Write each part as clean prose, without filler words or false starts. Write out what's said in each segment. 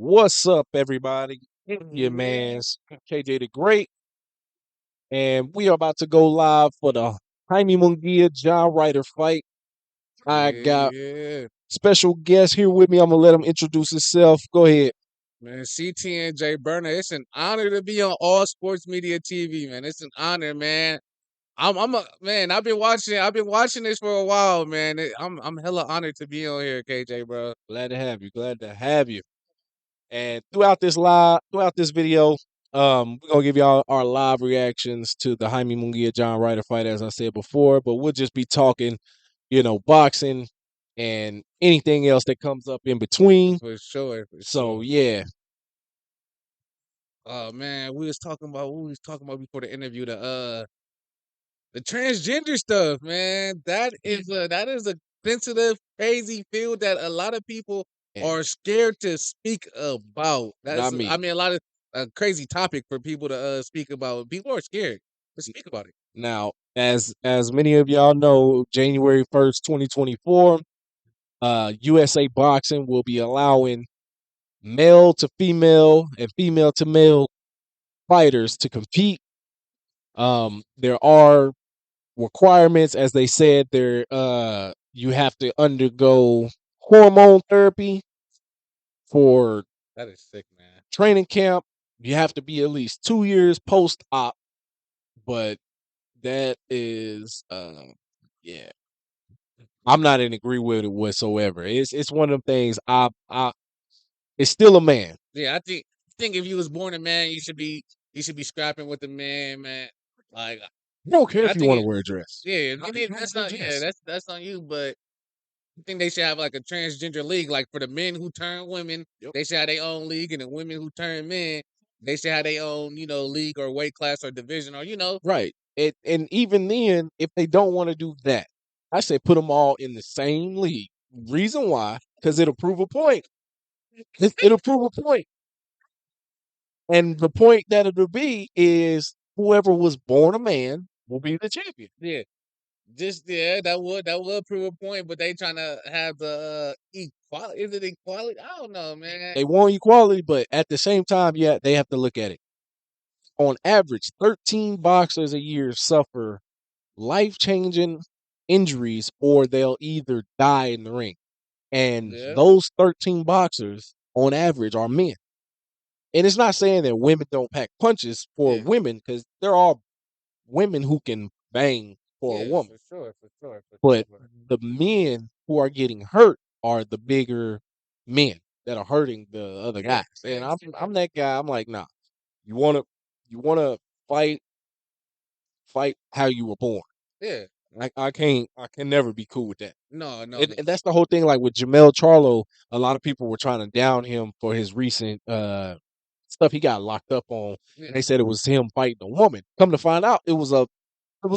What's up, everybody? Your man's KJ the Great, and we are about to go live for the Jaime Munguia Ryder fight. I got Yeah, special guest here with me. I'm gonna let him introduce himself. Go ahead. man. CT and Jburna, it's an honor to be on All Sports Media TV, man. It's an honor, man. I'm a man. I've been watching this for a while, man. I'm hella honored to be on here, KJ, bro. Glad to have you. Glad to have you. And throughout this video, we're gonna give y'all our live reactions to the Jaime Munguia Ryder fight, as I said before. But we'll just be talking, boxing and anything else that comes up in between. For sure, for So sure. yeah, Oh man, we was talking about before the interview the transgender stuff, man. That is a sensitive, crazy field that a lot of people and are scared to speak about. not me. I mean, a lot of a crazy topic for people to speak about. People are scared to speak about it. Now, as many of y'all know, January 1st, 2024, USA Boxing will be allowing male to female and female to male fighters to compete. There are requirements, as they said, you have to undergo hormone therapy for That is sick, man. training camp. You have to be at least 2 years post op, but that is yeah. I'm not in agree with it whatsoever. It's one of them things. I it's still a man. Yeah, I think if you was born a man, you should be scrapping with the man, man. Like I don't care I if you think want to it, wear a dress. yeah, I mean that's not that's on you, but I think they should have like a transgender league, like for the men who turn women, Yep. they should have their own league, and the women who turn men, they should have their own, league or weight class or division or Right. And even then, if they don't want to do that, I say put them all in the same league. Reason why? Because it'll prove a point. It'll prove a point. And the point that it'll be is whoever was born a man will be the champion. yeah, just that would prove a point. But they trying to have the equality. Is it equality? I don't know, man. They want equality, but at the same time, yeah, they have to look at it. On average, 13 boxers a year suffer life-changing injuries or they'll either die in the ring. And Yeah, those 13 boxers on average are men. And it's not saying that women don't pack punches for yeah, women, because there are women who can bang for a yeah, woman. for sure, for sure, for But sure. the men who are getting hurt are the bigger men that are hurting the other guys. And I'm that guy. I'm like, nah. You wanna fight how you were born. Yeah, I can never be cool with that. no, no, And that's the whole thing. Like with Jamel Charlo, a lot of people were trying to down him for his recent stuff he got locked up on. yeah. And they said it was him fighting a woman. Come to find out, it was a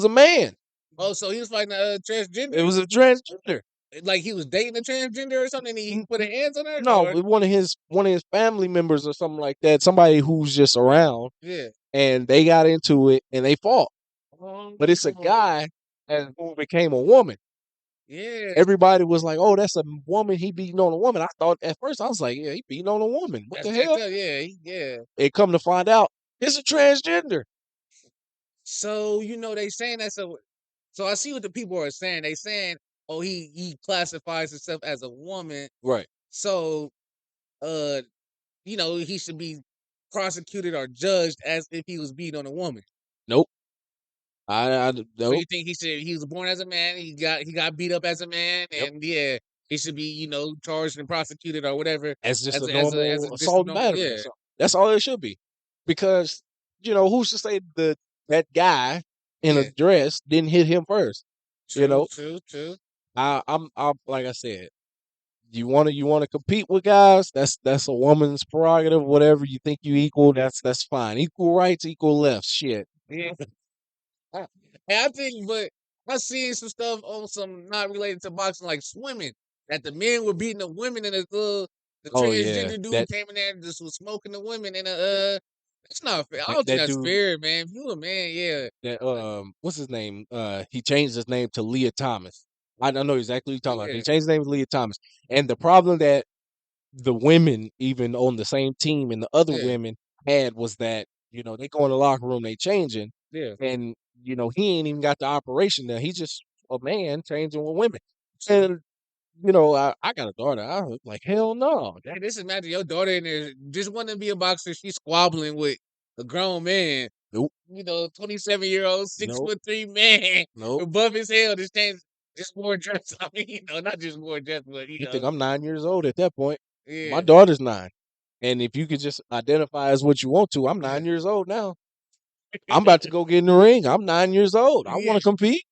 man. Oh, so he was fighting a It transgender? was a transgender. Like he was dating a transgender or something? And he put his hands on her, No, or one of his family members or something like that. Somebody who's just around, yeah. and they got into it and they fought. But it's a Oh, guy who became a woman. yeah. Everybody was like, "Oh, that's a woman. He beating on a woman." I thought at first I was like, "Yeah, he beating on a woman. What That's the jacked hell?" up. Yeah, yeah. It come to find out, it's a transgender. So they saying that's a. So I see what the people are saying. They saying, oh, he classifies himself as a woman. Right? So uh, he should be prosecuted or judged as if he was beating on a woman. Nope. So you Nope. think he was born as a man, he got beat up as a man, Yep. and yeah, he should be, charged and prosecuted or whatever As just as a as a normal just a assault and normal, battery or yeah. something. That's all it should be. Because who's to say that guy in a Yeah. dress didn't hit him first? You True, know, true, true. I'm like I said, you wanna compete with guys. That's a woman's prerogative. Whatever you think you equal, that's fine. Equal rights, equal left. Shit. Yeah. And I think, but I seen some stuff on some not related to boxing, like swimming, that the men were beating the women, and the Oh yeah, transgender dude that came in there and just was smoking the women, and that's not fair. I that, don't think that that's dude. fair, man. If you a man, yeah, That what's his name? He changed his name to Leah Thomas. I don't know exactly what you're talking about. He yeah, changed his name to Leah Thomas. And the problem that the women even on the same team and the other Yeah, women had was that, they go in the locker room, they changing, yeah. and he ain't even got the operation there. He's just a man changing with women. And I got a daughter. I was like, hell no. Hey, this imagine your daughter in there just wanting to be a boxer. She's squabbling with a grown man. Nope, 27-year-old, six nope, foot three man, nope. above his head. Just more dress. I mean, not just more dress, but You think I'm 9 years old at that point? My yeah, daughter's 9. And if you could just identify as what you want to, I'm 9 years old now. I'm about to go get in the ring. I'm 9 years old. I yeah. want to compete.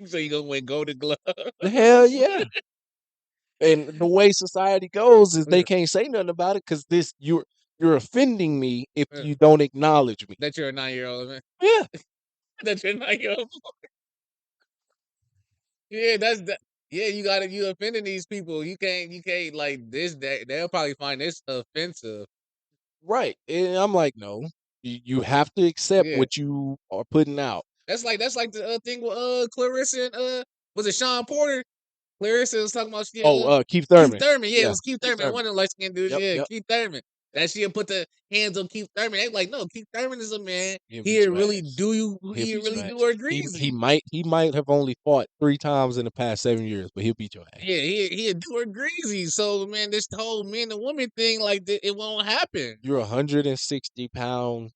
So you gonna win Golden Glove? The hell yeah. And the way society goes is they can't say nothing about it because you're offending me if you don't acknowledge me. That you're a 9-year-old man. Yeah, That you're a 9-year-old. Yeah, that's that. Yeah, you offending these people. You can't like this. They'll probably find this offensive. right. And I'm like, no, you have to accept Yeah. what you are putting out. That's like the thing with Clarissa and was it Sean Porter? Clarissa was talking about she had, Oh, Keith Keith Thurman. Thurman. Yeah, it Yeah, was Keith Keith Thurman. Thurman. One of the light skinned dudes. Yep, Yeah, yep. Keith Thurman. That she'll put the hands on Keith Thurman. They like, no, Keith Thurman is a man. He'll beat He'll your really ass. do you. He'll He'll beat your really do ass. her He greasy. might have only fought 3 times in the past 7 years, but he'll beat your ass. Yeah, he'll do her greasy. So man, this whole man and woman thing, like it won't happen. You're a 160-pound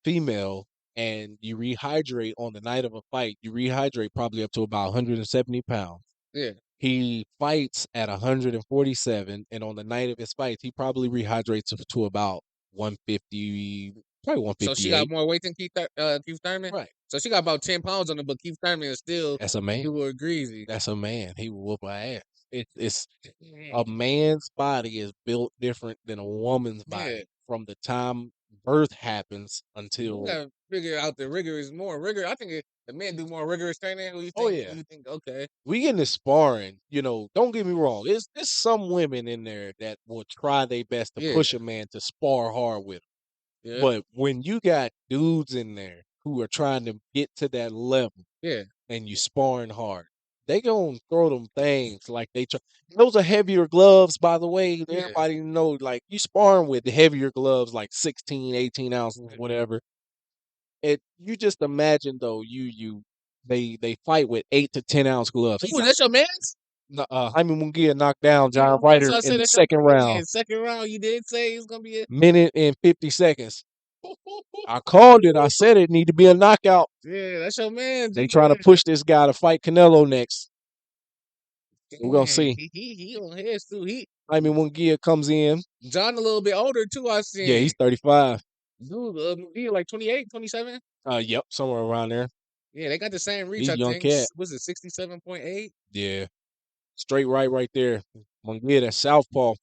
female and you rehydrate on the night of a fight. You rehydrate probably up to about 170 pounds. Yeah. He fights at 147, and on the night of his fights, he probably rehydrates to about 150, probably So she got 158. more weight than Keith Thurman. Right. So she got about 10 pounds on her, but Keith Thurman is still That's a man. do her greasy. That's a man. He will whoop her ass. It's Yeah. a man's body is built different than a woman's Yeah. body from the time birth happens You until. gotta figure out the rigor is more rigor. I think the men do more rigorous training. Who you Oh think? yeah, You think okay? we get into sparring. Don't get me wrong. There's some women in there that will try their best to Yeah, push a man to spar hard with. yeah, But when you got dudes in there who are trying to get to that level yeah, and you sparring hard, they gonna throw them things like they try. Those are heavier gloves, by the way. yeah. Everybody know, like you sparring with the heavier gloves, like 16, 18 ounces, whatever. You just imagine though, they fight with 8 to 10 ounce gloves. Ooh, that's your man's. Jaime Munguia knocked down John So Ryder I in said the that's your second yeah. round, Second round, you did say it's gonna be a minute and 50 seconds. I called it. I said it need to be a knockout. yeah. That's your man's. They trying to push this guy to fight Canelo next. We're gonna Yeah, see. he on his too. Jaime Munguia comes in. John a little bit older too. I Yeah, seen he's 35. dude. He like 28, 27. Yep, somewhere around there. Yeah, they got the same reach. He's a I young think cat. was it 67.8. Yeah, straight right there. Munguia, that southpaw.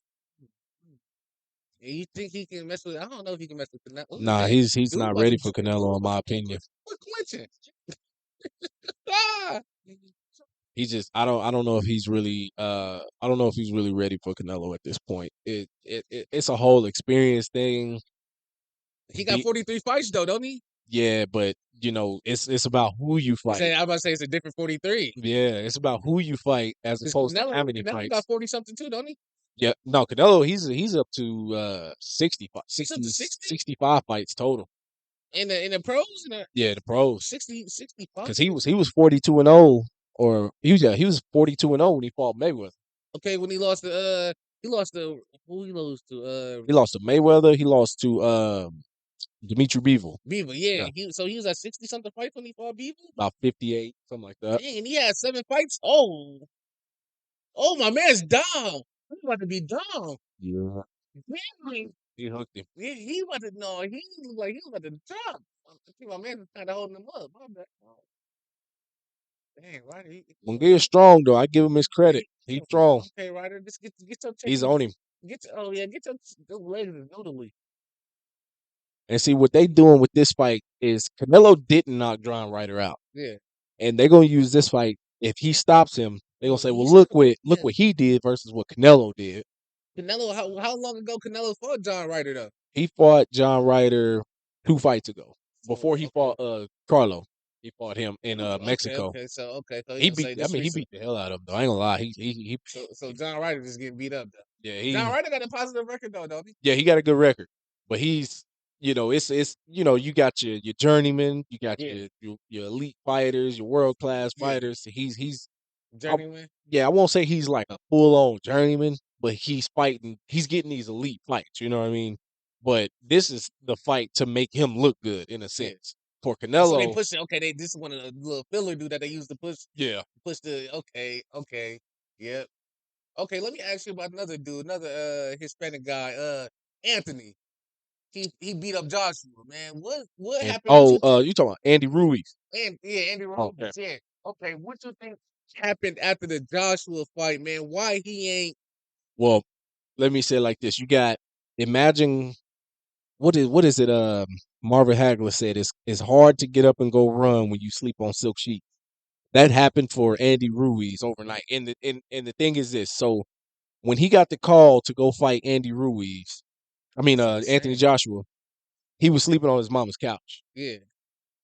And you think he can mess with? I don't know if he can mess with Canelo. Ooh, Nah, dang, he's dude, not about ready to for Canelo, in my opinion. quit clinching. Ah, He just I don't know if he's really I don't know if he's really ready for Canelo at this point. It's a whole experience thing. he got Be, 43 fights though, don't he? yeah, but it's about who you fight. I was about to say it's a different 43. Yeah, it's about who you fight as Because opposed to how many Canelo got fights. 40 something too, don't he? Yeah, no, Canelo he's up to 60, He's up to 60 65 fights total. in the pros in the Yeah, the pros. 65. Because he was 42-0, or he was 42-0 when he fought Mayweather. Okay, when he lost to who he lost to He lost to Mayweather. He lost to Dimitri Bivol. Beaver. Yeah, Yeah, he was at 60 something fights when he fought Beaver. about 58, something like that. Dang, and he had 7 fights. Oh, my man's down. He's about to be down. Yeah, Man, he hooked him. he about to no. He looked like he was about to drop. I think my man was kind of holding him up. My bad. Dang, Ryder. Munguia's strong though. I give him his credit. He's strong. Okay, Ryder, just get your check. He's on him. Get your legs noodly. And see what they doing with this fight is Canelo didn't knock John Ryder out, Yeah. and they're gonna use this fight. If he stops him, they're gonna say, "Well, look what he did versus what Canelo did." Canelo, how long ago Canelo fought John Ryder though? He fought John Ryder 2 fights ago Oh, before he okay. fought Carlo. He fought him in Okay, Mexico. so he He gonna beat. say I this mean, he recent. beat the hell out of him though. I ain't gonna lie. He So John Ryder just getting beat up though. yeah John he Ryder got a positive record though, don't he? yeah he got a good record, but he's it's you got your journeyman, you got Yeah, your elite fighters, your world class yeah. fighters. He's I, Journeyman. yeah, I won't say he's like a full on journeyman, but he's fighting. He's getting these elite fights. You know what I mean? But this is the fight to make him look good in a Yeah. sense. For Oh, so they Canelo, push it. Okay, this is one of the little filler dude that they used to yeah. push the. Okay, yep. Okay, let me ask you about another dude, another Hispanic guy, Anthony. He beat up Joshua, man. What And happened? What you think? you talking about Andy Ruiz? And yeah, Andy Oh, Ruiz. okay. Yeah. Okay, what you think happened after the Joshua fight, man? Why he ain't? Well, let me say it like this: you got imagine what is it? Marvin Hagler said it's hard to get up and go run when you sleep on silk sheets. That happened for Andy Ruiz overnight. And the thing is this: so when he got the call to go fight Andy Ruiz, I mean That's Anthony insane. Joshua, he was sleeping on his mama's couch. Yeah,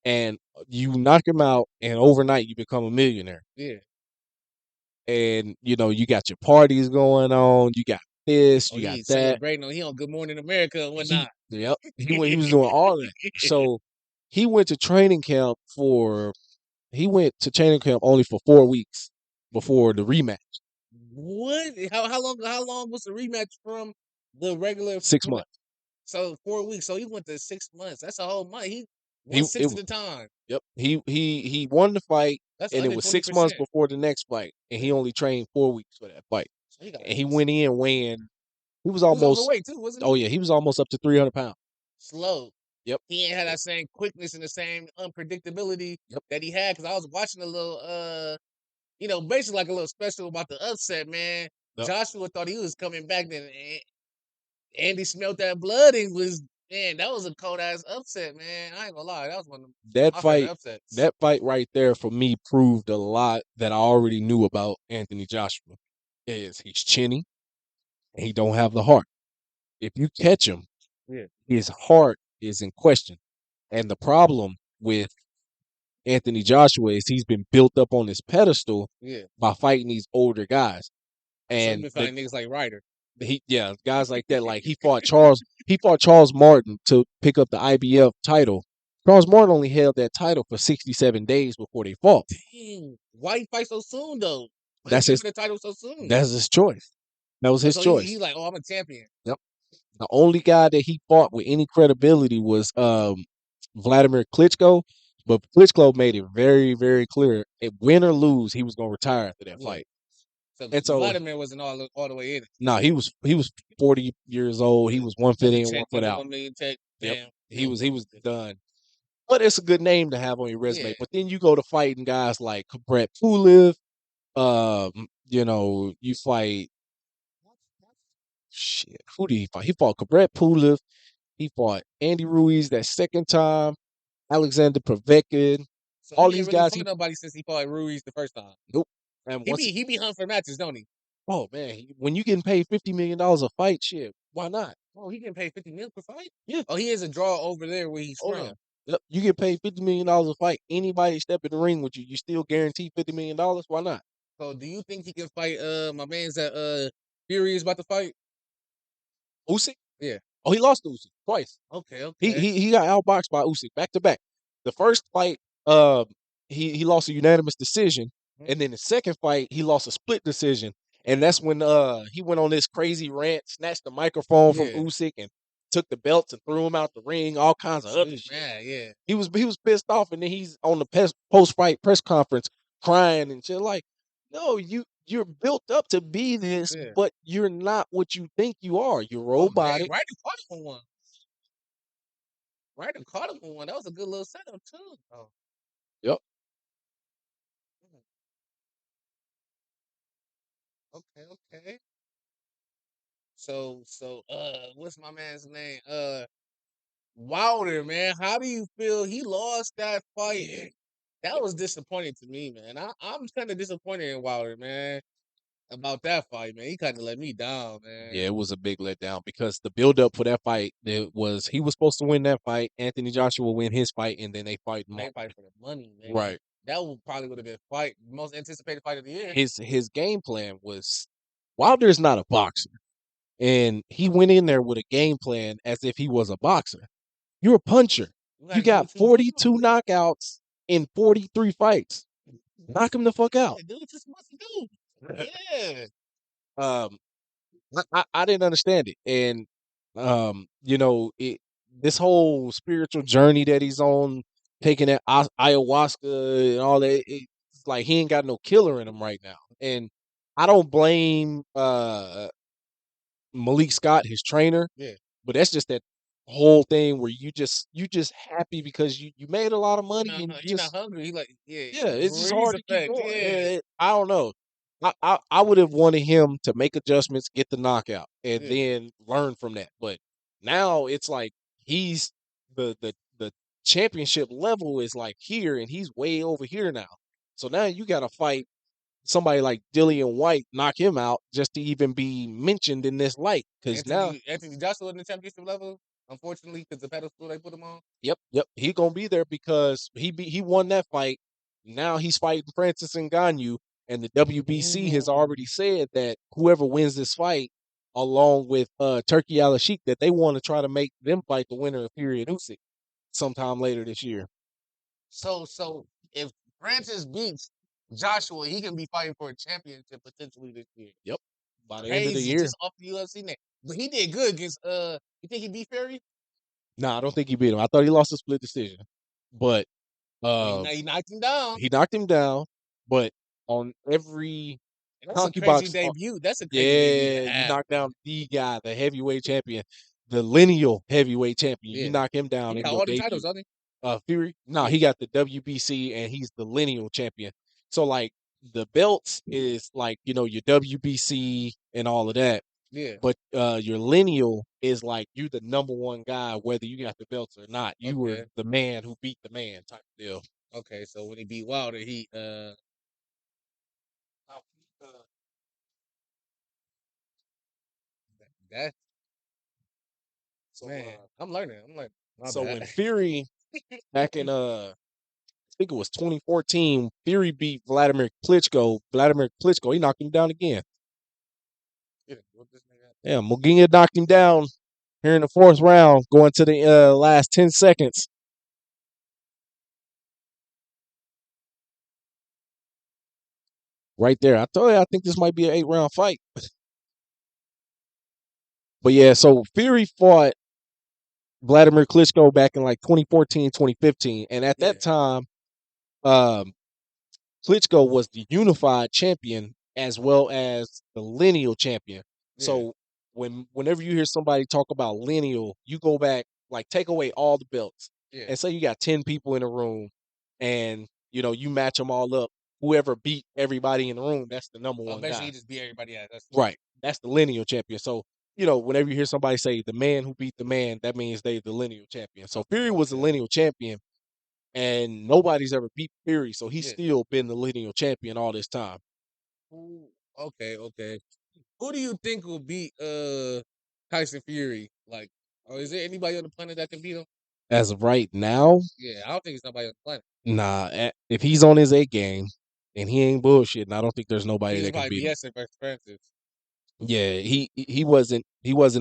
And you knock him out, and overnight you become a millionaire. yeah. And you got your parties going on, you got this, Oh, you got he that. celebrating. He on Good Morning America and He whatnot. Yep, he was doing all that. So he went to training camp for he went to training camp only for 4 weeks before the rematch. What? How long was the rematch from the regular? 6 months. So 4 weeks. So he went to 6 months. That's a whole month. He He 1/6 it of the time. Yep. He won the fight, That's and it under was twenty 6 months percent. before the next fight, and he only trained 4 weeks for that fight. So he got. And he went in weighing. He was He was almost. overweight too, wasn't Oh he? yeah, he was almost up to 300 pounds. Slow. Yep. He ain't had that same quickness and the same unpredictability Yep. that he had. Because I was watching a little, basically like a little special about the upset, man. Yep. Joshua thought he was coming back, then Andy smelled that blood and was man. That was a cold ass upset, man. I ain't gonna lie, that was one of That my favorite fight, upsets. that fight right there for me proved a lot that I already knew about Anthony Joshua. Is he's chinny and he don't have the heart. If you catch him, Yeah, his heart is in question. And the problem with Anthony Joshua is he's been built up on this pedestal yeah. by fighting these older guys. So he And been fighting niggas like Ryder. guys like that, like he fought Charles Martin to pick up the IBF title. Charles Martin only held that title for 67 days before they fought. Dang, why he fight so soon though? Why he That's came his for the title so soon? that's his choice. That was Oh, his so he choice. like, oh, I'm a champion. Yep. The only guy that he fought with any credibility was Vladimir Klitschko, but Klitschko made it very, very clear, win or lose, he was going to retire after that Yeah. fight. So And so, Vladimir wasn't all the way in it. nah, he was 40 years old. He was one Took foot a in, check, one foot took a out. 1 million check. Yep, Damn. he was done. But it's a good name to have on your resume. Yeah. But then you go to fighting guys like Brett Pulev. You fight shit. Who did he fight? He fought Brett Pulev. He fought Andy Ruiz that second time. Alexander Povetkin. So All he ain't these really guys. fought nobody since he fought Ruiz the first time. Nope. And He be he be hunting for matches, don't he? oh man, when you getting paid $50 million a fight, shit, why not? Oh, he getting paid 50 mil per fight? Yeah. Oh, he is a draw over there where he's Oh yeah. from. Yep. You get paid $50 million a fight. Anybody step in the ring with you, you still guarantee $50 million. Why not? So do you think he can fight my man's that Fury is about to fight? Usyk? Yeah. Oh, he lost to Usyk twice. Okay, He okay. he he got outboxed by Usyk back to back. The first fight, he lost a unanimous decision, Mhm. and then the second fight, he lost a split decision, and that's when he went on this crazy rant, snatched the microphone from Yeah. Usyk, and took the belts and threw him out the ring, all kinds of So other he's shit. mad, yeah. He was pissed off, and then he's on the post fight press conference crying and shit like, no, you're built up to be this, Yeah. but you're not what you think you are. You're Oh dang, robotic. Ryder caught him on one. Ryder caught him on one. That was a good little setup too. Oh. Yep. Mm, okay, okay. So what's my man's name? Wilder, man. How do you feel he lost that fight? Yeah. That was disappointing to me, man. I'm kind of disappointed in Wilder, man. about that fight, man. He kind of let me down, man. Yeah, it was a big letdown because the buildup for that fight, it was he was supposed to win that fight. Anthony Joshua win his fight, and then they fight They Mark. fight for the money, man. Right. That probably would have been fight most anticipated fight of the year. His game plan was Wilder's not a boxer, and he went in there with a game plan as if he was a boxer. You're a puncher. You You gotta do got what you do. 42 knockouts in 43 fights. Knock him the fuck out. Yeah, do what you're supposed to do. Yeah. Um, I didn't understand it, and this whole spiritual journey that he's on, taking that ayahuasca and all that, it's like he ain't got no killer in him right now, and I don't blame Malik Scott, his trainer, Yeah. but that's just that whole thing where you just happy because you made a lot of money and you He not just hungry. He like, yeah, yeah, it's just breeze hard to keep effect. going. Yeah. I don't know. I would have wanted him to make adjustments, get the knockout, and Yeah. then learn from that. But now it's like he's the championship level is like here, and he's way over here now. So now you got to fight somebody like Dillian White, knock him out just to even be mentioned in this light. Because now, Anthony Joshua in the championship level, unfortunately, because the pedestal they put him on. yep, he gonna be there because he won that fight. Now he's fighting Francis Ngannou, and the WBC has already said that whoever wins this fight, along with Turkey Al Sheikh, that they want to try to make them fight the winner of Fury and Usyk sometime later this year. So if Francis beats Joshua, he can be fighting for a championship potentially this year. Yep, by the end of the Crazy, year. just off the UFC name. But he did good against. You think he beat Fury? Nah, I don't think he beat him. I thought he lost a split decision, but Well, uh, he knocked him down. he knocked him down. But on every That's a crazy ConcuBox, debut. That's a crazy debut to yeah, you have. knock down the guy, the heavyweight champion, the lineal heavyweight champion. You Yeah, knock him he down in got your all the titles, debut. doesn't Fury, no, he? he got the WBC and he's the lineal champion. So like the belts is like your WBC and all of that, Yeah. but your lineal is like you the number one guy whether you got the belts or not. You were Okay. the man who beat the man type deal. Okay. So when he beat Wilder, he that So man. I'm learning. I'm learning. My so bad. when Fury back in I think it was 2014. Fury beat Vladimir Klitschko. Vladimir Klitschko, he knocked him down again. Yeah, what this nigga- Yeah, Munguia knocked him down here in the fourth round, going to the last 10 seconds. Right there. I told you, I think this might be an 8-round fight. But yeah, so Fury fought Vladimir Klitschko back in like 2014, 2015. And at Yeah. that time, um, Klitschko was the unified champion as well as the lineal champion. Yeah. So whenever you hear somebody talk about lineal, you go back, like take away all the belts Yeah. and say you got 10 people in a room and you match them all up. Whoever beat everybody in the room, that's the number one Basically, guy. he just beat everybody out. That's Right. That's the lineal champion. So, whenever you hear somebody say the man who beat the man, that means they the lineal champion. So Fury was the okay. lineal champion and nobody's ever beat Fury, so he's Yeah. still been the lineal champion all this time. Okay. Who do you think will beat Tyson Fury? Like, or is there anybody on the planet that can beat him? As of right now, Yeah, I don't think it's nobody on the planet. nah. If he's on his A game and he ain't bullshitting, I don't think there's nobody He was that can probably beat him. BSing versus Francis. Yeah, he wasn't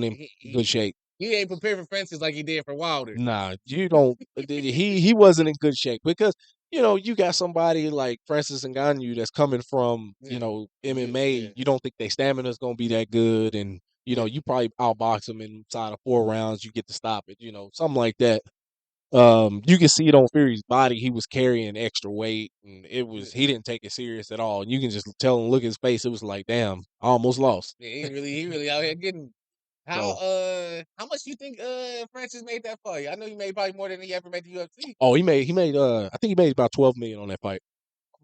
in He, good he, shape. he ain't prepared for Francis like he did for Wilder. Nah, you don't. He wasn't in good shape because you got somebody like Francis Ngannou that's coming from Yeah. MMA. Yeah. You don't think their stamina is gonna be that good, and Yeah. you probably outbox him inside of 4 rounds. You get to stop it, something like that. You can see it on Fury's body. He was carrying extra weight, and Yeah. he didn't take it serious at all. And you can just tell him, look at his face. It was like, damn, I almost lost. Yeah, he really out here getting So, how much you think Francis made that fight? I know he made probably more than he ever made the UFC. oh, he made I think he made about 12 million on that fight.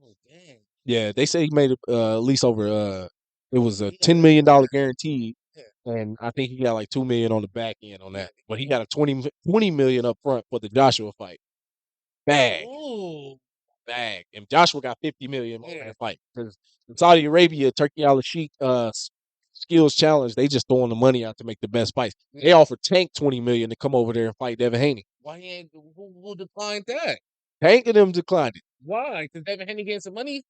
Oh dang. Yeah, they say he made at least over it was a He got $10 million guaranteed, yeah. and I think he got like 2 million on the back end on Yeah. that. But he got a 20 million up front for the Joshua fight. Bag. Ooh. bag, and Joshua got 50 million more in Yeah. that fight because in Saudi Arabia, Turkey Al Sheikh skills challenge, they just throwing the money out to make the best fights. They offered Tank 20 million to come over there and fight Devin Haney. Why he ain't who declined that? Tank and them declined it. Why? Because Devin Haney getting some money.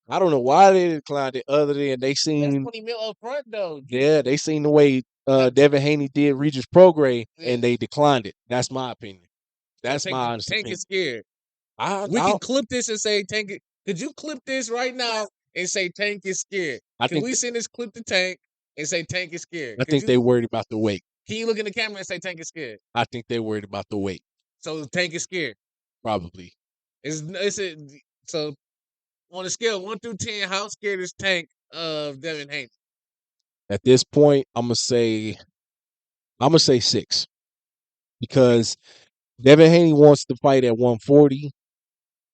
I don't know why they declined it, other than they That's seen 20 mil up front though. yeah, they seen the way Devin Haney did Regis Prograis, Yeah. and they declined it. That's my opinion. That's Tank, my honest Tank opinion. is scared. I, We I can clip this and say Tank. Could you clip this right now and say Tank is scared? I Can think we send this clip to Tank and say Tank is scared? I think they worried about the weight. Can you look in the camera and say Tank is scared? I think they worried about the weight. So Tank is scared. Probably. So on a scale of 1 through 10, how scared is Tank of Devin Haney? At this point, I'm gonna say 6 because Devin Haney wants to fight at 140.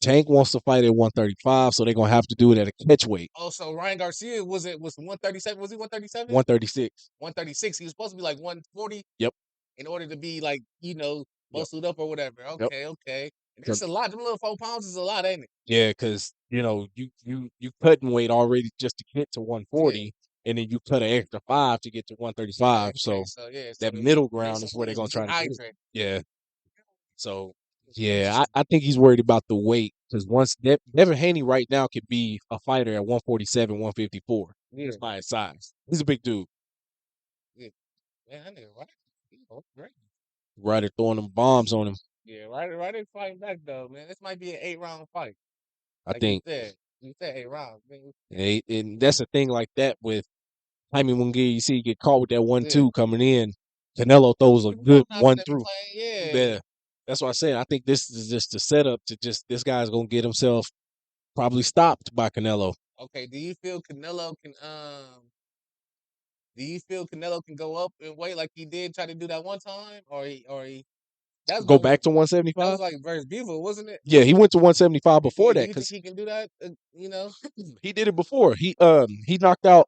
Tank wants to fight at 135, so they're gonna have to do it at a catch weight. Oh, so Ryan Garcia was 137? Was he 137? 136. 136. He was supposed to be like 140. Yep. In order to be like, muscled up or whatever. Yep. Okay. That's a lot. Them little 4 pounds is a lot, ain't it? Yeah, because you cutting weight already just to get to 140, and then you cut an extra 5 to get to 135. So that middle ground is where they're gonna try to do. Yeah. So yeah, I think he's worried about the weight because once Devin Haney right now could be a fighter at 147, 154. Just by his size. He's a big dude. Yeah. Man, that nigga right. Great. Ryder throwing them bombs on him. Yeah, Ryder fighting back though, man. This might be an 8-round fight. I think. You said 8 rounds. And that's the thing like that with Jaime Munguia. You see, he get caught with that 1-2 coming in. Canelo throws a good 1-through. Yeah. That's what I said. I think this is just the setup to just this guy's gonna get himself probably stopped by Canelo. Okay, do you feel Canelo can go up in weight like he did try to do that one time, or he that's Go what back to that 175? was like versus Beaver, wasn't it? Yeah, he went to 175 before Do that you think because he can do that? he did it before. He knocked out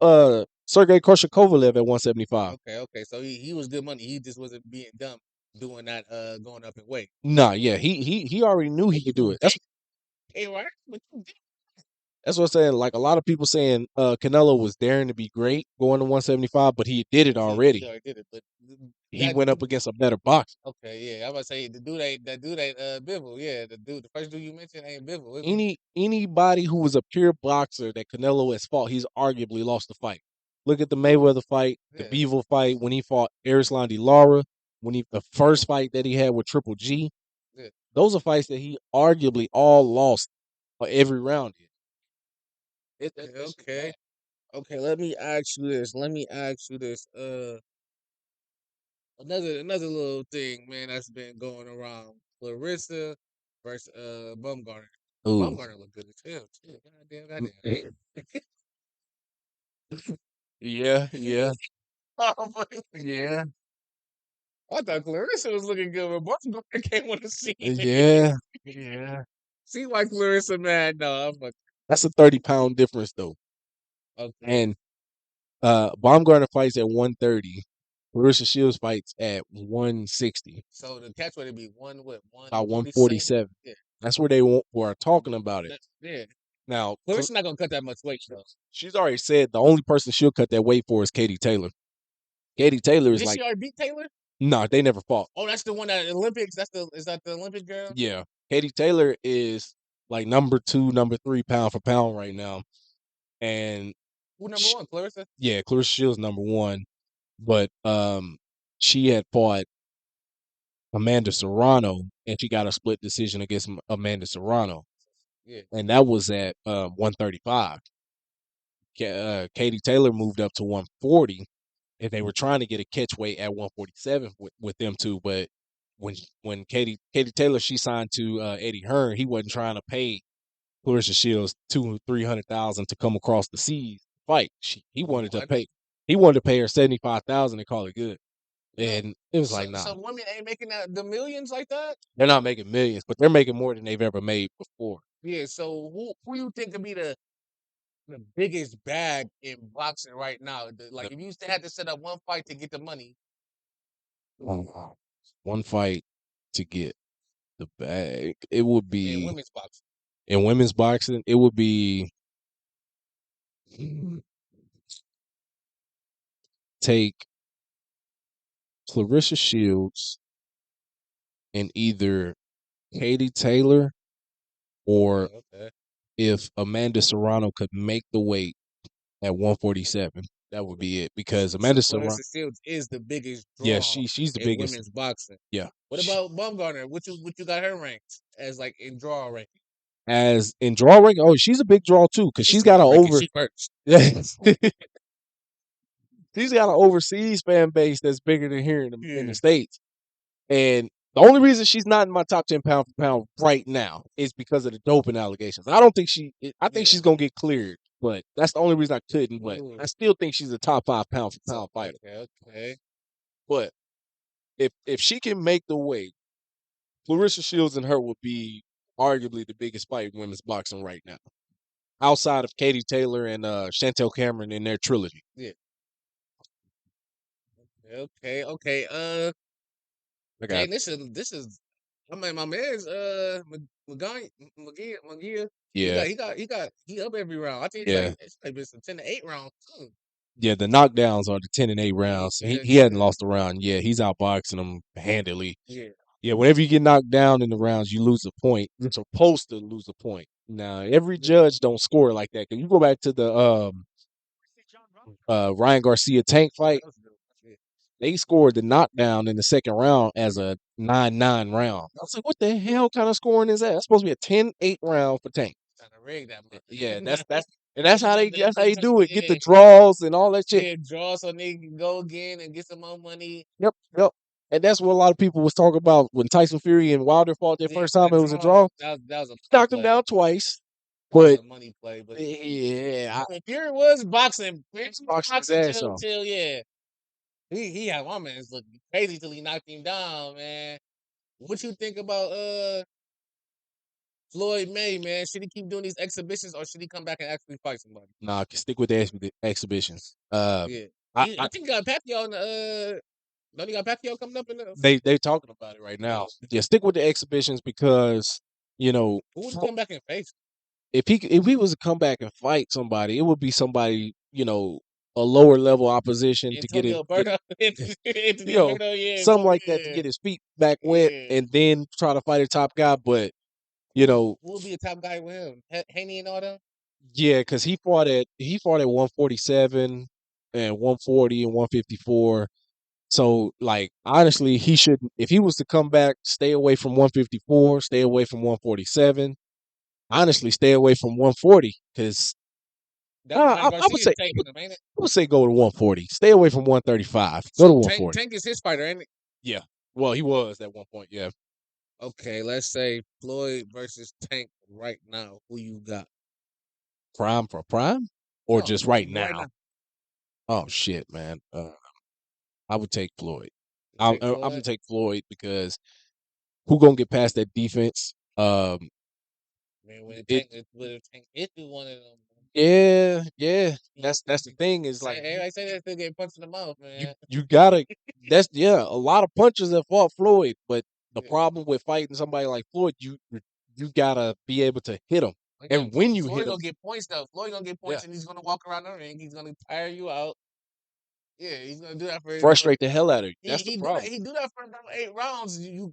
Sergey Korshakovalev at 175. Okay. So he was good money. He just wasn't being dumb doing that. Going up in weight. Nah, yeah, he already knew he could do it. Hey, right? But you did. That's what I'm saying. Like a lot of people saying Canelo was daring to be great going to 175, but he did it already. He already did it, but He went up against a better boxer. Okay, yeah, I was about to say the dude ain't Bivol. Yeah, the first dude you mentioned ain't Bivol. Anybody who was a pure boxer that Canelo has fought, he's arguably lost the fight. Look at the Mayweather fight, the Bivol fight when he fought Erislan de Lara, the first fight that he had with Triple G. Yeah. Those are fights that he arguably all lost every round. Okay. Let me ask you this. Another little thing, man, that's been going around. Clarissa versus Bumgarner. Ooh. Bumgarner look good as hell too. Goddamn. Yeah. Yeah. I thought Clarissa was looking good, but Bumgarner came on the scene. Yeah. See why Clarissa mad? No, that's a 30-pound difference though. Okay. And Baumgartner fights at 130. Clarissa Shields fights at 160. So the catch weight would be what? About 147. Yeah. That's where they were talking about it. Yeah. Now, Clarissa's not gonna cut that much weight though. She's already said the only person she'll cut that weight for is Katie Taylor. Katie Taylor is Did like. she already beat Taylor? No, they never fought. Oh, that's the one at Olympics. Is that the Olympic girl? Yeah. Katie Taylor is like number 2, number 3 pound for pound right now. And who number 1? Clarissa? Yeah, Clarissa Shields number 1. But she had fought Amanda Serrano, and she got a split decision against Amanda Serrano. Yeah. And that was at 135. Katie Taylor moved up to 140, and they were trying to get a catch weight at 147 with them two. But when Katie Taylor, she signed to Eddie Hearn, he wasn't trying to pay Clarissa Shields $200,000-300,000 to come across the seas fight. He wanted to pay. He wanted to pay her $75,000 and call it good. And it was like, nah. So women ain't making the millions like that? They're not making millions, but they're making more than they've ever made before. Yeah, so who you think could be the biggest bag in boxing right now? If you had to set up one fight to get the money. One fight to get the bag. It would be in women's boxing. In women's boxing, it would be take Clarissa Shields and either Katie Taylor or Okay. if Amanda Serrano could make the weight at 147, that would be it. Because So Amanda Serrano, Clarissa Shields is the biggest yeah, draw she's the in biggest. women's boxing. Yeah, What about Baumgartner? What you got her ranked as like in draw rank? as in draw rank, oh, she's a big draw too because she's got Instagram an ranking, over. she first. She's got an overseas fan base that's bigger than here in the Yeah. States. And the only reason she's not in my top 10 pound for pound right now is because of the doping allegations. I don't think I think Yeah. she's gonna get cleared, but that's the only reason I couldn't. But Ooh. I still think she's a top 5 pound for pound fighter. Okay, okay. But if she can make the weight, Clarissa Shields and her would be arguably the biggest fight in women's boxing right now, outside of Katie Taylor and Chantel Cameron in their trilogy. Yeah. Okay, okay. I got Dang, this is. I mean, my man's Munguia. yeah, He up every round. I think yeah. it's like been some 10-8 rounds too. Yeah, the knockdowns are the 10 and 8 rounds. Yeah, He hadn't lost a round. Yeah, he's outboxing them handily. yeah. Yeah, whenever you get knocked down in the rounds, you lose a point. You're supposed to lose a point. Now, every judge don't score like that. Cause you go back to the Ryan Garcia Tank fight, they scored the knockdown in the second round as a 9-9 round. I was like, what the hell kind of scoring is that? That's supposed to be a 10-8 round for Tank. Trying to rig that much. Yeah, that's how they do it. Get the Yeah. draws and all that shit. Yeah, draw so they can go again and get some more money. Yep, yep. And that's what a lot of people was talking about when Tyson Fury and Wilder fought their Yeah, first time. that It was a draw. that was a money Knocked him play. down twice, That was but a money play. But yeah, if Fury was boxing, boxed his ass off. till yeah. He had one man looking crazy till he knocked him down, man. What you think about Floyd May, man? Should he keep doing these exhibitions or should he come back and actually fight somebody? Nah, stick with the exhibitions. Yeah. I, I I think he got Pacquiao in the don't he got Pacquiao coming up in the they talking about it right now. Yeah, stick with the exhibitions because you know who would he come back and face? if he was to come back and fight somebody, it would be somebody a lower level opposition to get it. Antonio Berto. Anthony You know, Berto, yeah, something like that to get his feet back wet yeah. and then try to fight a top guy. But Who will be a top guy with him? Haney and all them? yeah, because he fought at 147 and 140 and 154. So like honestly, he should if he was to come back, stay away from 154, stay away from 147. Honestly, stay away from 140 because That's Ryan I would Garcia's say taking him, ain't it? I would say go to 140. Stay away from 135. Go to So 140. Tank is his fighter, ain't it? Yeah. Well, he was at one point. Yeah. Okay, let's say Floyd versus Tank right now. Who you got? Prime for prime, or No, just right right now? now. Oh shit, man. I would take Floyd. You take I'm gonna Floyd? take Floyd because who gonna get past that defense? Man, when It Tank hit through one of them, yeah. That's the thing is like everybody say that still get punched in the mouth, man. you gotta a lot of punches have fought Floyd, but the Yeah. problem with fighting somebody like Floyd, you gotta be able to hit him. And when you Floyd hit him, gonna get points though. Floyd gonna get points yeah, and he's gonna walk around the ring. He's gonna tire you out. Yeah, he's gonna do that for frustrate the hell out of you. That's the he problem. do that for about 8 rounds. You're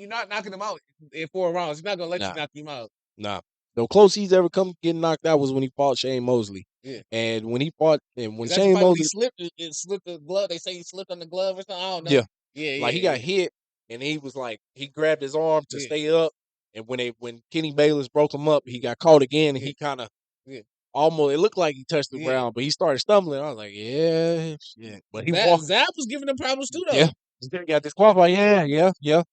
not knocking him out in 4 rounds. He's not gonna let you Nah, knock him out. nah. The closest he's ever come getting knocked out was when he fought Shane Mosley. Yeah. And when Is that the Shane fight when he Mosley, slipped? It slipped the glove. They say he slipped on the glove or something. I don't know. yeah, Yeah, like he got hit and he was like he grabbed his arm to yeah, stay up. And when Kenny Bayless broke him up, he got caught again and yeah, he kind of yeah. almost it looked like he touched the Yeah. ground, but he started stumbling. I was like, yeah, shit. But he walked. Zap was giving him problems too, though. Yeah, he got disqualified. Yeah.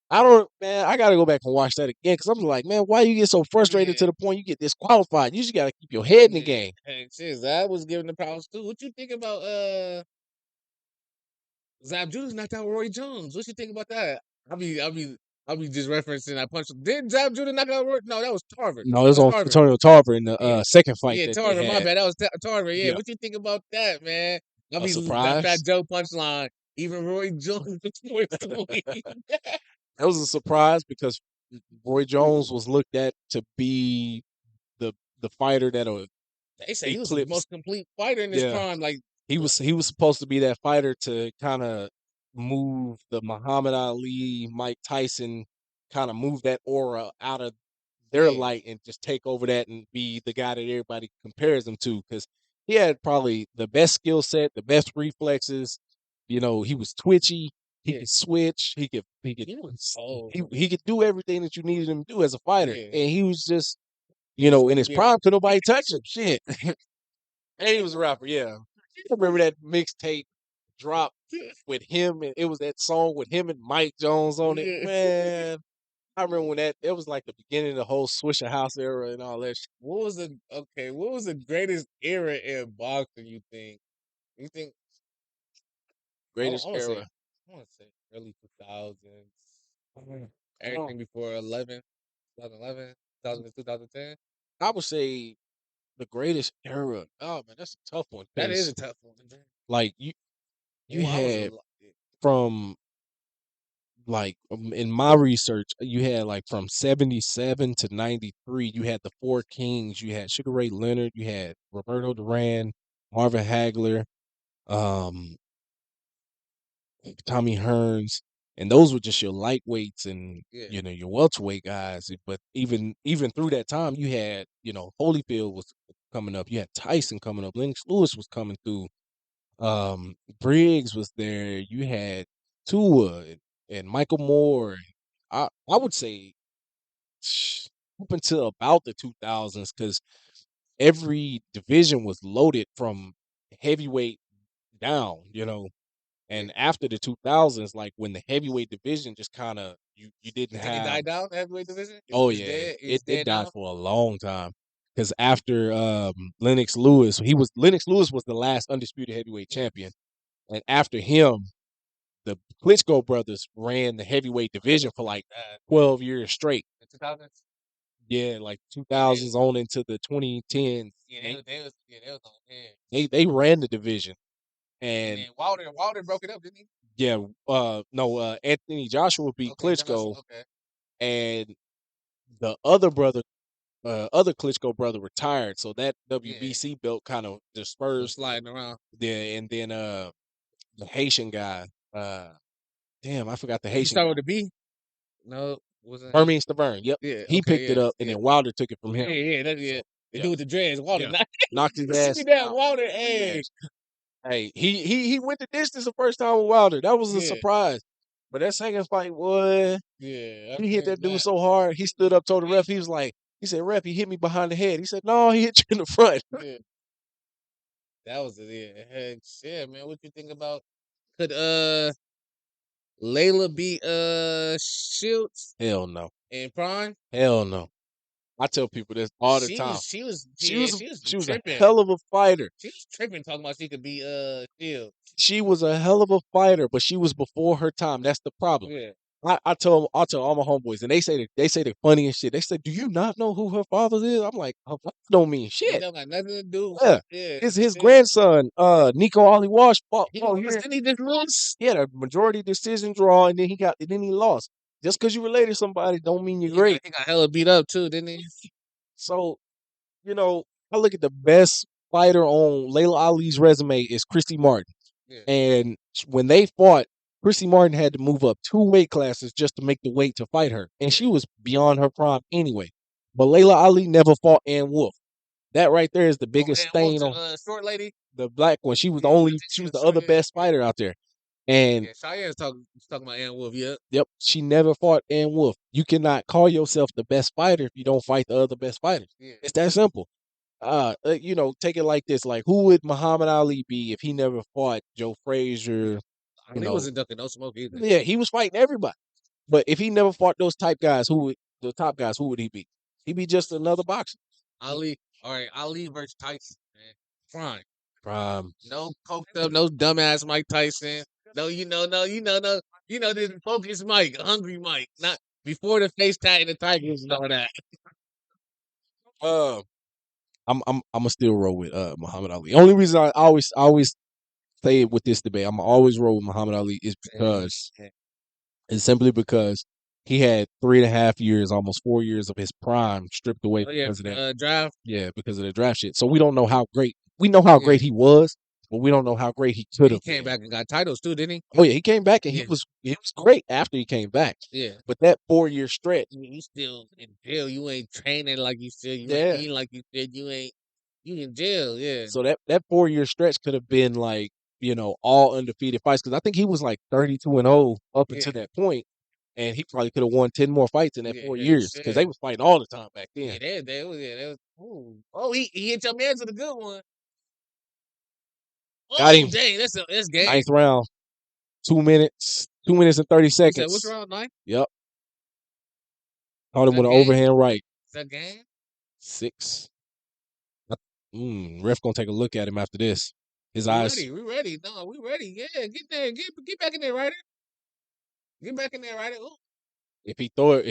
I don't, man. I got to go back and watch that again because I'm like, man, why you get so frustrated Yeah. to the point you get disqualified? You just got to keep your head in the game. Hey, shit, Zap was giving him problems too. What you think about Zab Judas knocked out Roy Jones? What you think about that? I'll be just referencing that punch. Did Zab Judah knock out Roy? No, that was Tarver. No, it was That was on Tarver. Antonio Tarver in the Yeah. second fight Yeah, that they Tarver. My had. bad. That was Tarver. Yeah. Yeah. What you think about that, man? A That surprise. Fat Joe punchline. Even Roy Jones was forced to win. That was a surprise because Roy Jones was looked at to be the fighter that'll They say he was the eclipse. most complete fighter in his Yeah, prime. Like, he was supposed to be that fighter to kind of move the Muhammad Ali, Mike Tyson, kind of move that aura out of their yeah, light and just take over that and be the guy that everybody compares him to because he had probably the best skill set, the best reflexes. You know, he was twitchy. He yeah, could switch. he was old. He could do everything that you needed him to do as a fighter, Yeah, and he was just he was in supposed to his be a prime. Could nobody touch him? Shit, and he was a rapper. Yeah, I remember that mixtape drop with him, and it was that song with him and Mike Jones on it. yeah. Man, I remember when that it was like the beginning of the whole Swisher House era and all that shit. What was the okay? What was the greatest era in boxing? You think? You think? I Greatest want to say. era. I want to say early 2000s. Oh, Everything before 2011, 2010. I would say the greatest era. Oh man, that's a tough one That is a because tough one. Man. like you Well, I was a had lot. from like in my research, you had like from 77 to 93, you had the four kings. You had Sugar Ray Leonard, you had Roberto Duran, Marvin Hagler, um, Tommy Hearns, and those were just your lightweights and Yeah, your welterweight guys. But even through that time, you had Holyfield was coming up, you had Tyson coming up, Lennox Lewis was coming through, Briggs was there, you had Tua and Michael Moore. I would say up until about the 2000s, because every division was loaded from heavyweight down, yeah. and after the 2000s, like when the heavyweight division just kind of you didn't You think it have. died down? The heavyweight division? Oh It's yeah, dead. It's it dead died now. for a long time because after Lennox Lewis was the last undisputed heavyweight Yeah. champion, and after him, the Klitschko brothers ran the heavyweight division for like 12 years straight. The 2000s. Yeah, like Yeah, 2000s on into the 2010s. they was on yeah. They ran the division, And and then Wilder broke it up, didn't he? yeah, no, Anthony Joshua beat Okay, Johnson. Klitschko, Okay, and the other Klitschko brother retired, so that yeah. WBC belt kind of Was dispersed. sliding around. Yeah, and then the Haitian guy, damn, I forgot the Did you Haitian start guy, with the B? No, wasn't he? Hermine Stavern. Yep, Yeah. he Okay. picked it Yeah. up, and Yeah. then Wilder took it from Yeah. him. Yeah. That, yeah. So The yeah, dude with the dreads, Wilder. yeah, knocked his See ass that out. Wilder? Hey. Hey, he went the distance the first time with Wilder. That was a Yeah. surprise. But that second fight, boy, Yeah. he I hit seen that dude that. so hard. He stood up, told the ref, he said, ref, he hit me behind the head. He said, no, he hit you in the front. Yeah. That was it. Yeah. Hey, shit, man. What you think about? Could Layla beat Shields Hell no. in Prime? Hell no. I tell people this all the time. She was She was a tripping. hell of a fighter. She was tripping talking about she could beat Shields. She was a hell of a fighter, but she was before her time. That's the problem. Yeah. I tell all my homeboys, and they say the funniest shit. They say, "Do you not know who her father is?" I'm like, "Her father don't mean It shit." don't got nothing to do. Yeah, Yeah. his grandson, Nico Ali Wash, He fought lost, here. didn't he just lose? He had a majority decision draw, and then he lost. Just because you related to somebody, don't mean you're great. He got hella beat up too, didn't he? So I look at the best fighter on Layla Ali's resume is Christy Martin. Yeah. And when they fought, Christy Martin had to move up 2 weight classes just to make the weight to fight her. And she was beyond her prime anyway. But Layla Ali never fought Ann Wolf. That right there is the Oh, biggest and what was stain on the short lady? the black one. Yeah, She was the short other hair. best fighter out there. And Yeah, Cheyenne's talking about Ann Wolf, yeah. yep, she never fought Ann Wolf. You cannot call yourself the best fighter if you don't fight the other best fighters. Yeah. It's that simple. Take it like this: like, who would Muhammad Ali be if he never fought Joe Frazier? You He know, wasn't ducking no smoke either. yeah, he was fighting everybody. But if he never fought those type guys, the top guys? Who would he be? He'd be just another boxer. Ali, all right, Ali versus Tyson, man. Prime. Um, No coked up, no dumbass Mike Tyson. No, this focused Mike, hungry Mike. Not before the face tat and the tigers and all that. uh, I'm gonna still roll with Muhammad Ali. Only reason I always say it with this debate, I'm always roll with Muhammad Ali is because it's simply because he had 3.5 years, almost 4 years of his prime stripped away Oh yeah, because of that. draft. Yeah, because of the draft shit. So we don't know how great. We know how great Yeah. he was, but we don't know how great he could He have came been. back and got titles too, didn't he? Oh yeah, he came back and Yeah. he was great after he came back. Yeah. But that 4 year stretch, You still in jail. You ain't training like you said. You ain't yeah. eating like you said. You in jail. Yeah. So that 4 year stretch could have been like, all undefeated fights, because I think he was like 32-0 up Yeah. until that point, and he probably could have won 10 more fights in that Yeah. 4 years because they was fighting all the time back then. Yeah, that was. Ooh. Oh, he hit your man to the good one. Got Oh, him dang, that's game. 9th round, 2 minutes and 30 You said which seconds. round? 9? Yep, caught Is him with that an game? overhand right. Is that game? 6. Ref gonna take a look at him after this. His eyes. We ready. No, we ready. Yeah, get there. Get back in there, Ryder. Get back in there, Ryder. Ooh, If he throw it,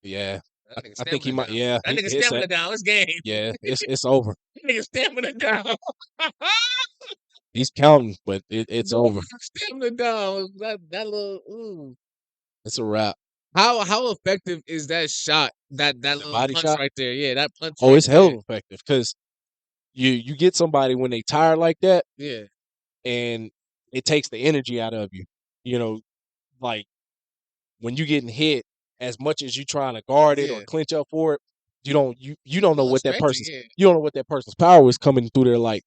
yeah, that nigga I think he stamina might. down. Yeah, That nigga it's stamina that. down. It's game. Yeah, it's over. That nigga stamina down. He's counting, but it's over. Stamina down. That little ooh. It's a wrap. How effective is that shot? That The little body punch shot. right there. Yeah, that punch Oh, right it's hell there. of effective because you get somebody when they tired like that, Yeah. and it takes the energy out of you. You know, like when you getting hit, as much as you trying to guard it or Yeah. clinch up for it, you don't You know don't what that expect it, person's yeah. you don't know what that person's power is coming through there like.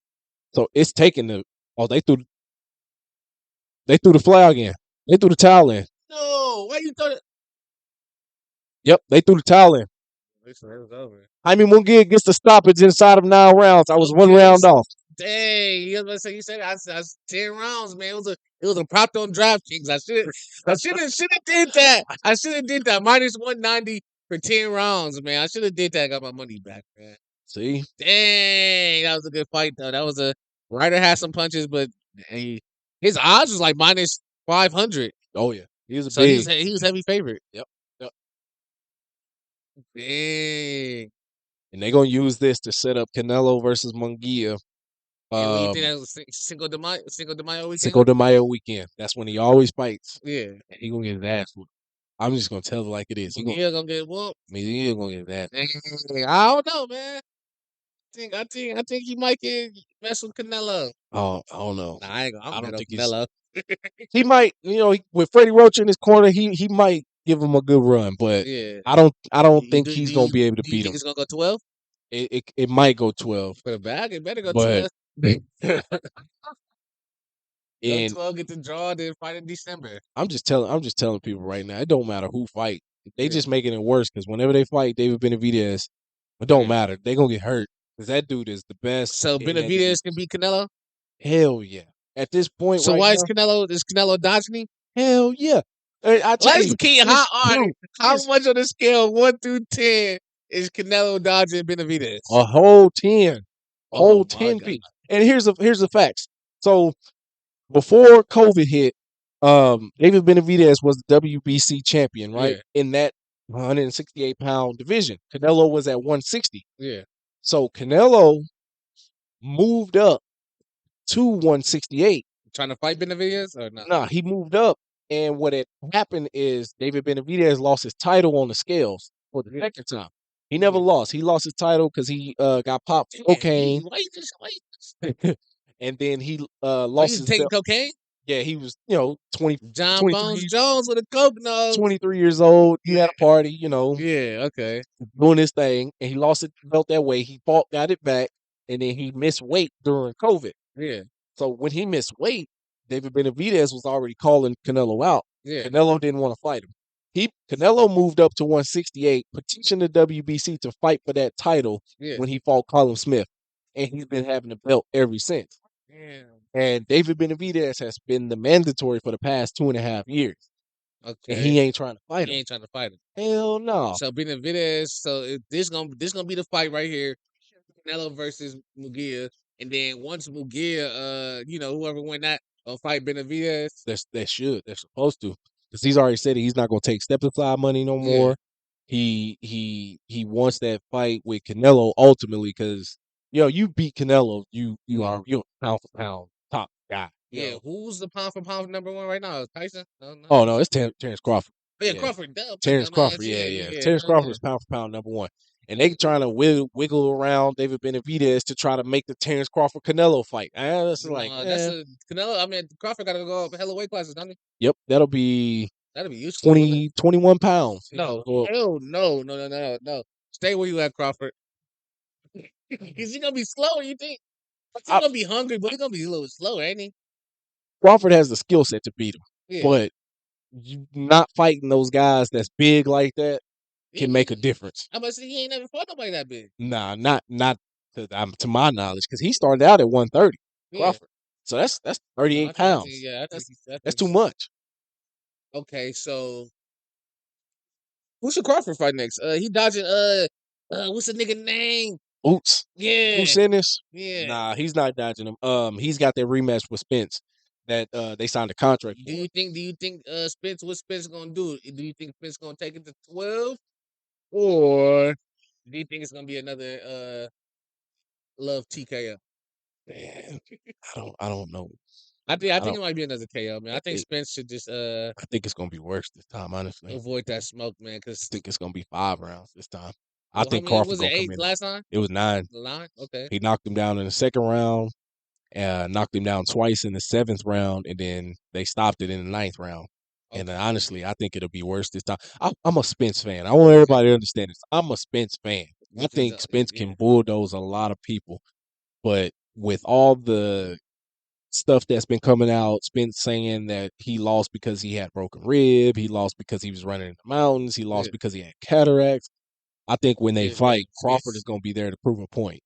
So it's taking the they threw the flag in. They threw the towel in. No, why you thought it? Yep, they threw the towel in. It was over. Jaime Munguia gets the stoppage inside of 9 rounds. I was one Okay, round off. dang, you was about to say you said I 10 rounds, man. It was a prop on DraftKings. I should have did that. I should have did that. Minus 190 for 10 rounds, man. I should have did that. Got my money back, man. See, Dang, that was a good fight though. That was a Ryder had some punches, but his odds was like minus 500. oh yeah, he was a So big. he was heavy favorite. Yep, yep. Dang. And they're gonna use this to set up Canelo versus Munguia. And when you think that was Cinco de Mayo weekend? Cinco de Mayo weekend. That's when he always fights. Yeah. And he gonna get his ass whooped. I'm just gonna tell it like it is. Gonna get whooped. He gonna get his ass. Dang, I don't know, man. I think he might get mess with Canelo. Oh, I don't know. Nah, I ain't gonna. I I'm don't bet on think he's. Canelo. He might, with Freddie Roach in his corner, he might give him a good run, but Yeah. I don't think he's gonna be able to Do you beat think him. it's gonna go 12 It might go 12, for the bag? It better go but 12. Go and 12, get the draw, then fight in December. I'm just telling people right now, it don't matter who fight. They Yeah. just making it worse because whenever they fight David Benavidez, it don't Yeah. matter. They gonna get hurt because that dude is the best. So in that division. Benavidez can beat Canelo. Hell yeah! At this point So right why now, is Canelo dodging him? hell yeah! I tell Let's you, key it's proof. how It's much on the scale of 1 through 10 is Canelo dodging Benavidez? a whole 10, Oh whole my 10 god. feet. And here's the facts. So before COVID hit, David Benavidez was the WBC champion, right? Yeah. In that 168-pound division. Canelo was at 160. Yeah. So Canelo moved up to 168. Trying to fight Benavidez or not? Nah, he moved up. And what had happened is David Benavidez lost his title on the scales for the second time. He never Yeah. lost. He lost his title because he got popped for cocaine. Why you And then he why lost you his taking belt. cocaine? Yeah, he was, 23, John Bones Jones with a coke nose. 23 years old. He had a party, Yeah, okay. doing his thing, and he lost his belt that way. He fought, got it back, and then he missed weight during COVID. Yeah, So when he missed weight, David Benavidez was already calling Canelo out. yeah, Canelo didn't want to fight him. Canelo moved up to 168, petitioned the WBC to fight for that title yeah. when he fought Colin Smith, and he's been having the belt ever since. Damn. And David Benavidez has been the mandatory for the past 2.5 years, and Okay. he ain't trying to fight He him. ain't trying to fight him. Hell no. So Benavidez, this gonna be the fight right here. Canelo versus Munguia. And then once Munguia, whoever win that will fight Benavidez. They're supposed to, because he's already said he's not going to take step aside money no Yeah. more. He wants that fight with Canelo ultimately because you beat Canelo, you're pound for pound top guy. Yeah, who's the pound for pound number one right now? Tyson? No, Oh no, it's Terrence Crawford. Oh, yeah, Yeah. Crawford, Terrence dumbass. Crawford, Yeah, yeah. yeah. Terrence Crawford is pound for pound number one. And they trying to wiggle around David Benavidez to try to make the Terrence Crawford Canelo fight. And it's like, No, that's a Canelo. I mean, Crawford got to go up hella weight classes, don't he? yep, that'll be That'll be useful, wouldn't it? 21 pounds. No, Well, hell no. Stay where you at, Crawford. Is he gonna be slow? You think? He's I, gonna be hungry, but he's gonna be a little slow, ain't he? Crawford has the skill set to beat him. Yeah. But you not fighting those guys that's big like that can make a difference. I must say he ain't never fought nobody that big. Nah, not to my knowledge, because he started out at 130, Yeah. Crawford. So that's No, 38 pounds. I think That's too much. okay. So who should Crawford fight next? He dodging what's the nigga name? Oots. Yeah, Who's in this? yeah. Nah, he's not dodging him. He's got that rematch with Spence that they signed a contract Do for. you think Spence what Spence gonna do? Do you think Spence gonna take it to 12? Or do you think it's gonna be another love TKO? Man, I don't know. I I think don't it might be another KO, man. I think it, Spence should just I think it's gonna be worse this time, honestly. avoid that smoke, man. I Cause think it's gonna be 5 rounds this time. I well, how think many Crawford was it? gonna come 8 in. last time? It was 9. The line? Okay. He knocked him down in the second round, knocked him down twice in the seventh round, and then they stopped it in the ninth round. And Okay. honestly, I think it'll be worse this time. I'm a Spence fan. I want everybody to understand this. I'm a Spence fan. I Because think Spence yeah. can bulldoze a lot of people, but with all the stuff that's been coming out, Spence saying that he lost because he had broken rib, he lost because he was running in the mountains, he Yeah. lost because he had cataracts. I think when they Yeah, man. fight, Crawford is going to be there to prove a point.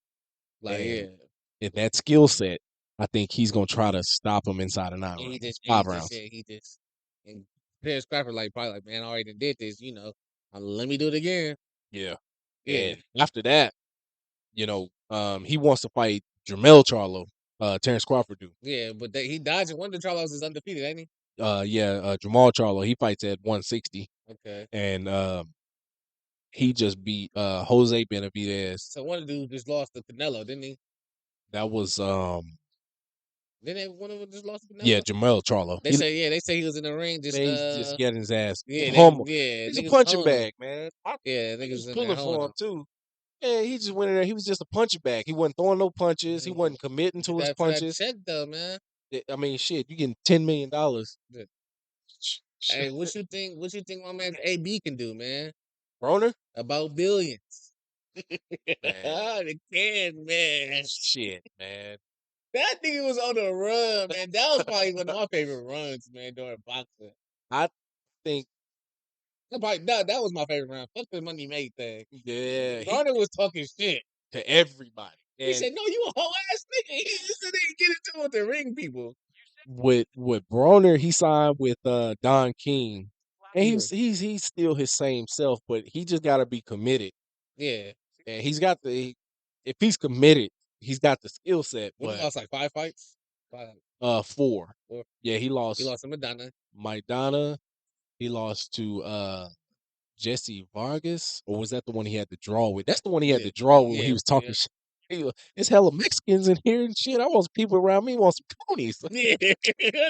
Like, yeah. And if that skill set, I think he's gonna try to stop him inside of And he just, 5 rounds. yeah, and Terrence Crawford, like, probably like, man, I already did this, let me do it again. Yeah. Yeah, And after that, he wants to fight Jermell Charlo, Terrence Crawford do. yeah, but he dodging one of the Charlos is undefeated, ain't he? Jamal Charlo, he fights at 160. Okay. And he just beat Jose Benavidez. So one of the dudes just lost to Canelo, didn't he? That was One of them just lost to yeah, Canelo? Jamal Charlo. He They say he was in the ring just, man, he's just getting his ass yeah, humble. He's a niggas punching hoeing him. bag, man. Yeah, I niggas was in there pulling hoeing for him him. too. Yeah, he just went in there. He was just a punching bag. He wasn't throwing no punches. He Mhm. wasn't committing to his For that punches. check though, man. I mean, shit, you getting $10 million. Yeah. Hey, what you think my man AB can do, man? Broner? About billions. Man, The can, man. shit, man. That nigga was on the run, man. That was probably one of my favorite runs, man, during boxing. I think, That was my favorite run. Fuck the money made thing. yeah, Ryder was talking shit. to everybody. He And said, "No, you a whole ass nigga." He used to get into it with the ring people. with Broner, he signed with Don King, and Yeah, he's still his same self, but he just got to be committed. yeah. And he's got if he's committed, he's got the skill set. What he But lost like 5 fights? Five, 4, four. yeah, he He lost lost to Madonna. Maidana. He lost to Jesse Vargas, or was that the one he had to draw with? That's the one he had Yeah, to draw with when he yeah, was yeah. talking shit. There's hella Mexicans in here and shit. I want some people around me. I want some conies. Yeah, that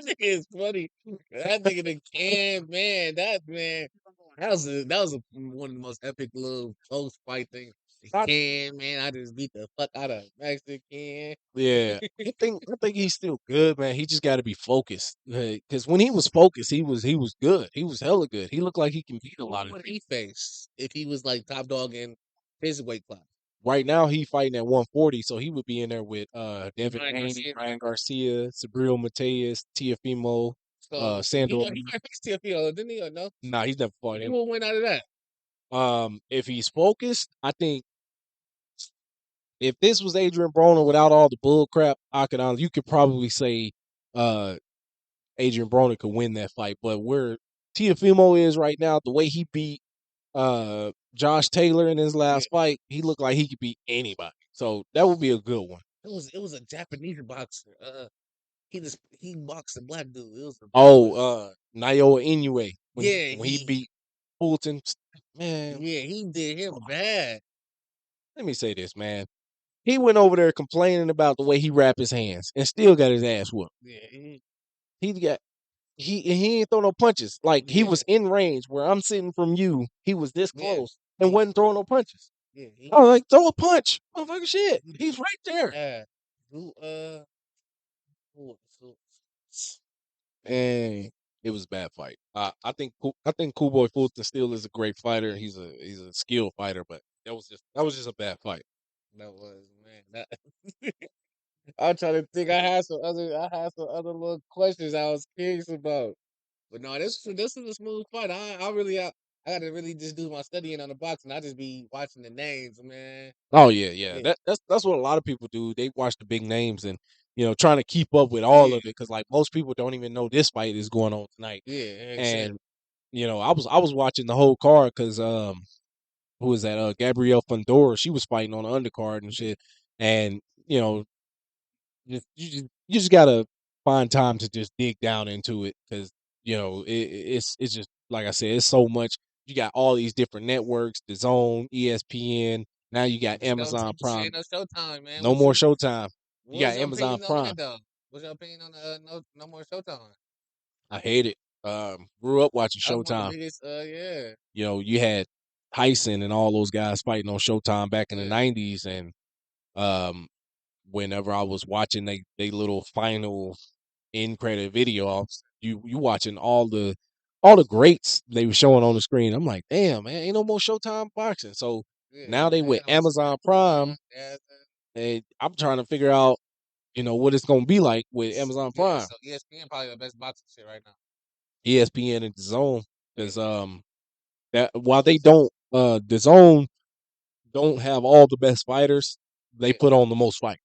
nigga is funny. That nigga the can man. That was one of the most epic little close fight things. The I, can man. I just beat the fuck out of Mexican. yeah, I think he's still good, man. He just got to be focused. Because when he was focused, he was good. He was hella good. He looked like he can beat a lot Who of. would he face if he was like top dog in his weight class? Right now, he fighting at 140, so he would be in there with Devin Ryan Haney, Garcia. Ryan Garcia, Sabril Mateus, Tiafimo, So Sandor. he might face TFL, didn't he? Or no? Nah, he's never fought Who him. will win out of that? If he's focused, I think if this was Adrian Broner without all the bull crap, you could probably say uh Adrian Broner could win that fight. But where Tiafimo is right now, the way he beat Josh Taylor in his Yeah. last fight, he looked like he could beat anybody. So that would be a good one. It was a Japanese boxer. He boxed a black dude. It was a bad one. Oh, Naoya Inoue when he, Yeah, when he beat Fulton, man. he did him bad. Let me say this, man. He went over there complaining about the way he wrapped his hands and still got his ass whooped. Yeah, He got he ain't throw no punches. Like he Yeah, was in range where I'm sitting from you. He was this yeah, close and wasn't throwing no punches. yeah. I was like, throw a punch, motherfucker. Shit, he's right there. Yeah. Who who, who And it was a bad fight. I think Cool Boy Fulton still is a great fighter. He's a skilled fighter, but that was just a bad fight. that was man. That I'm trying to think. I had some other little questions I was curious about. But no, this is a smooth fight. I gotta really just do my studying on the boxing. I just be watching the names, man. Oh yeah, yeah. Yeah, That's what a lot of people do. They watch the big names and trying to keep up with all yeah, of it because like most people don't even know this fight is going on tonight. yeah. Exactly. And I was watching the whole card because who was that? Gabrielle Fundora. She was fighting on the undercard and shit. And you know, you just gotta find time to just dig down into it because it's just like I said, it's so much. You got all these different networks, the Zone, ESPN. Now you got Amazon Prime. Shit, no Showtime, man. No more Showtime. You got What's your Amazon opinion on Prime. that though? What's your opinion on no more Showtime? I hate it. Grew up watching That's one of the Showtime. biggest. Yeah, You had Tyson and all those guys fighting on Showtime back in the yeah, '90s, and um, whenever I was watching they little final end credit video, you watching all the greats they were showing on the screen. I'm like, damn man, ain't no more Showtime boxing. So yeah. now they with And I'm Amazon Prime, and I'm trying to figure out what it's gonna be like with Amazon yeah. Prime, So ESPN probably the best boxing shit right now. ESPN and the Zone, Yeah, because that while they don't the Zone don't have all the best fighters, they yeah. put on the most fights.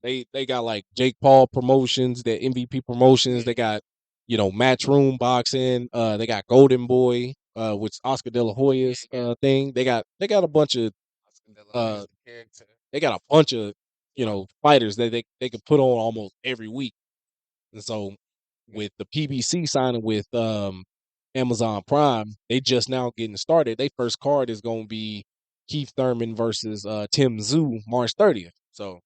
Okay, They got like Jake Paul promotions, the MVP promotions. yeah, They got Matchroom boxing. They got Golden Boy, which Oscar De La yeah, Hoya's yeah. thing. They got a bunch of Oscar De La Hoya uh is the character. they got a bunch of fighters that they could put on almost every week. And so Yeah, with the PBC signing with Amazon Prime, they just now getting started. Their first card is going to be Keith Thurman versus Tim Tszyu March 30th. So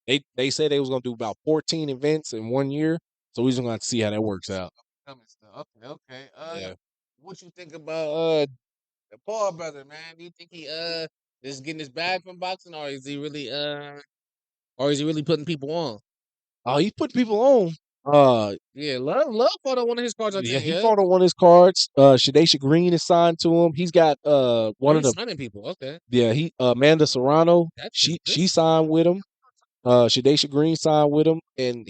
yeah. they said they was going to do about 14 events in 1 year. So we're just going to have to see how that works So out. coming stuff. Okay, okay. Yeah. What you think about the Paul brother, man? Do you think he is getting his bag from boxing, or is he really putting people on? Oh, he put people on. Yeah, love fought on one of his cards, I Yeah, think. he Yeah, fought on one of his cards. Shadesha Green is signed to him. He's got oh, one of he's the signing people. Okay, he Amanda Serrano. that's She this. signed with him. Shadesha Green signed with him, and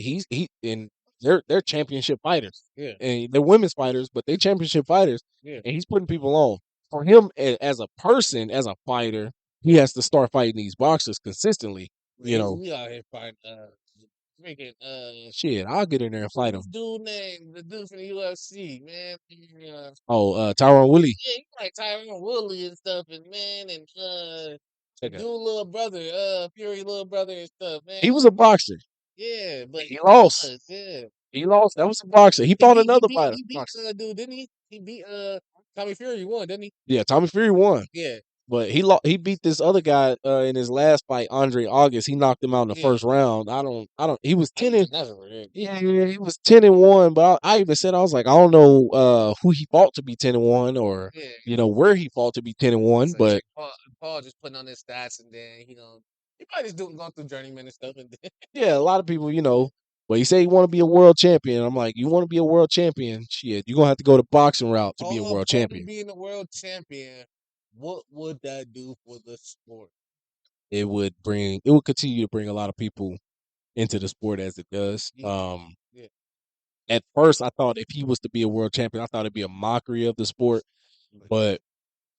and they're championship fighters, Yeah, and they're women's fighters, but they championship fighters, yeah. and he's putting people on. For him as a person, as a fighter, he has to start fighting these boxers consistently. You know, We out here fighting freaking shit, I'll get in there and what's fight him. this dude name? The dude from the UFC, man. Oh, Tyron Woodley, Yeah, he like Tyron Woodley and stuff, and man, and the check dude it. little brother, Fury little brother and stuff, man. He was a boxer. Yeah, but He lost. yeah. He lost. That was a boxer. He fought another fighter. He beat Boxer. dude, didn't he? He beat Tommy Fury won, didn't he? Yeah, Tommy Fury won. Yeah, But he beat this other guy in his last fight, Andre August. He knocked him out in the yeah. first round. I don't he was I 10 used and to never forget. he was 10-1, but I even said I was like, I don't know who he fought to be 10-1 or Yeah, where he fought to be 10-1, so you but think Paul just putting on his stats and then he probably just doing going through journeyman and stuff and then yeah, a lot of people, but he said he want to be a world champion. I'm like, you want to be a world champion? Shit, you're going to have to go the boxing route to be a world Paul champion. being a world champion, what would that do for the sport? It would continue to bring a lot of people into the sport as it does. Yeah, yeah, At first, I thought if he was to be a world champion, I thought it'd be a mockery of the sport. but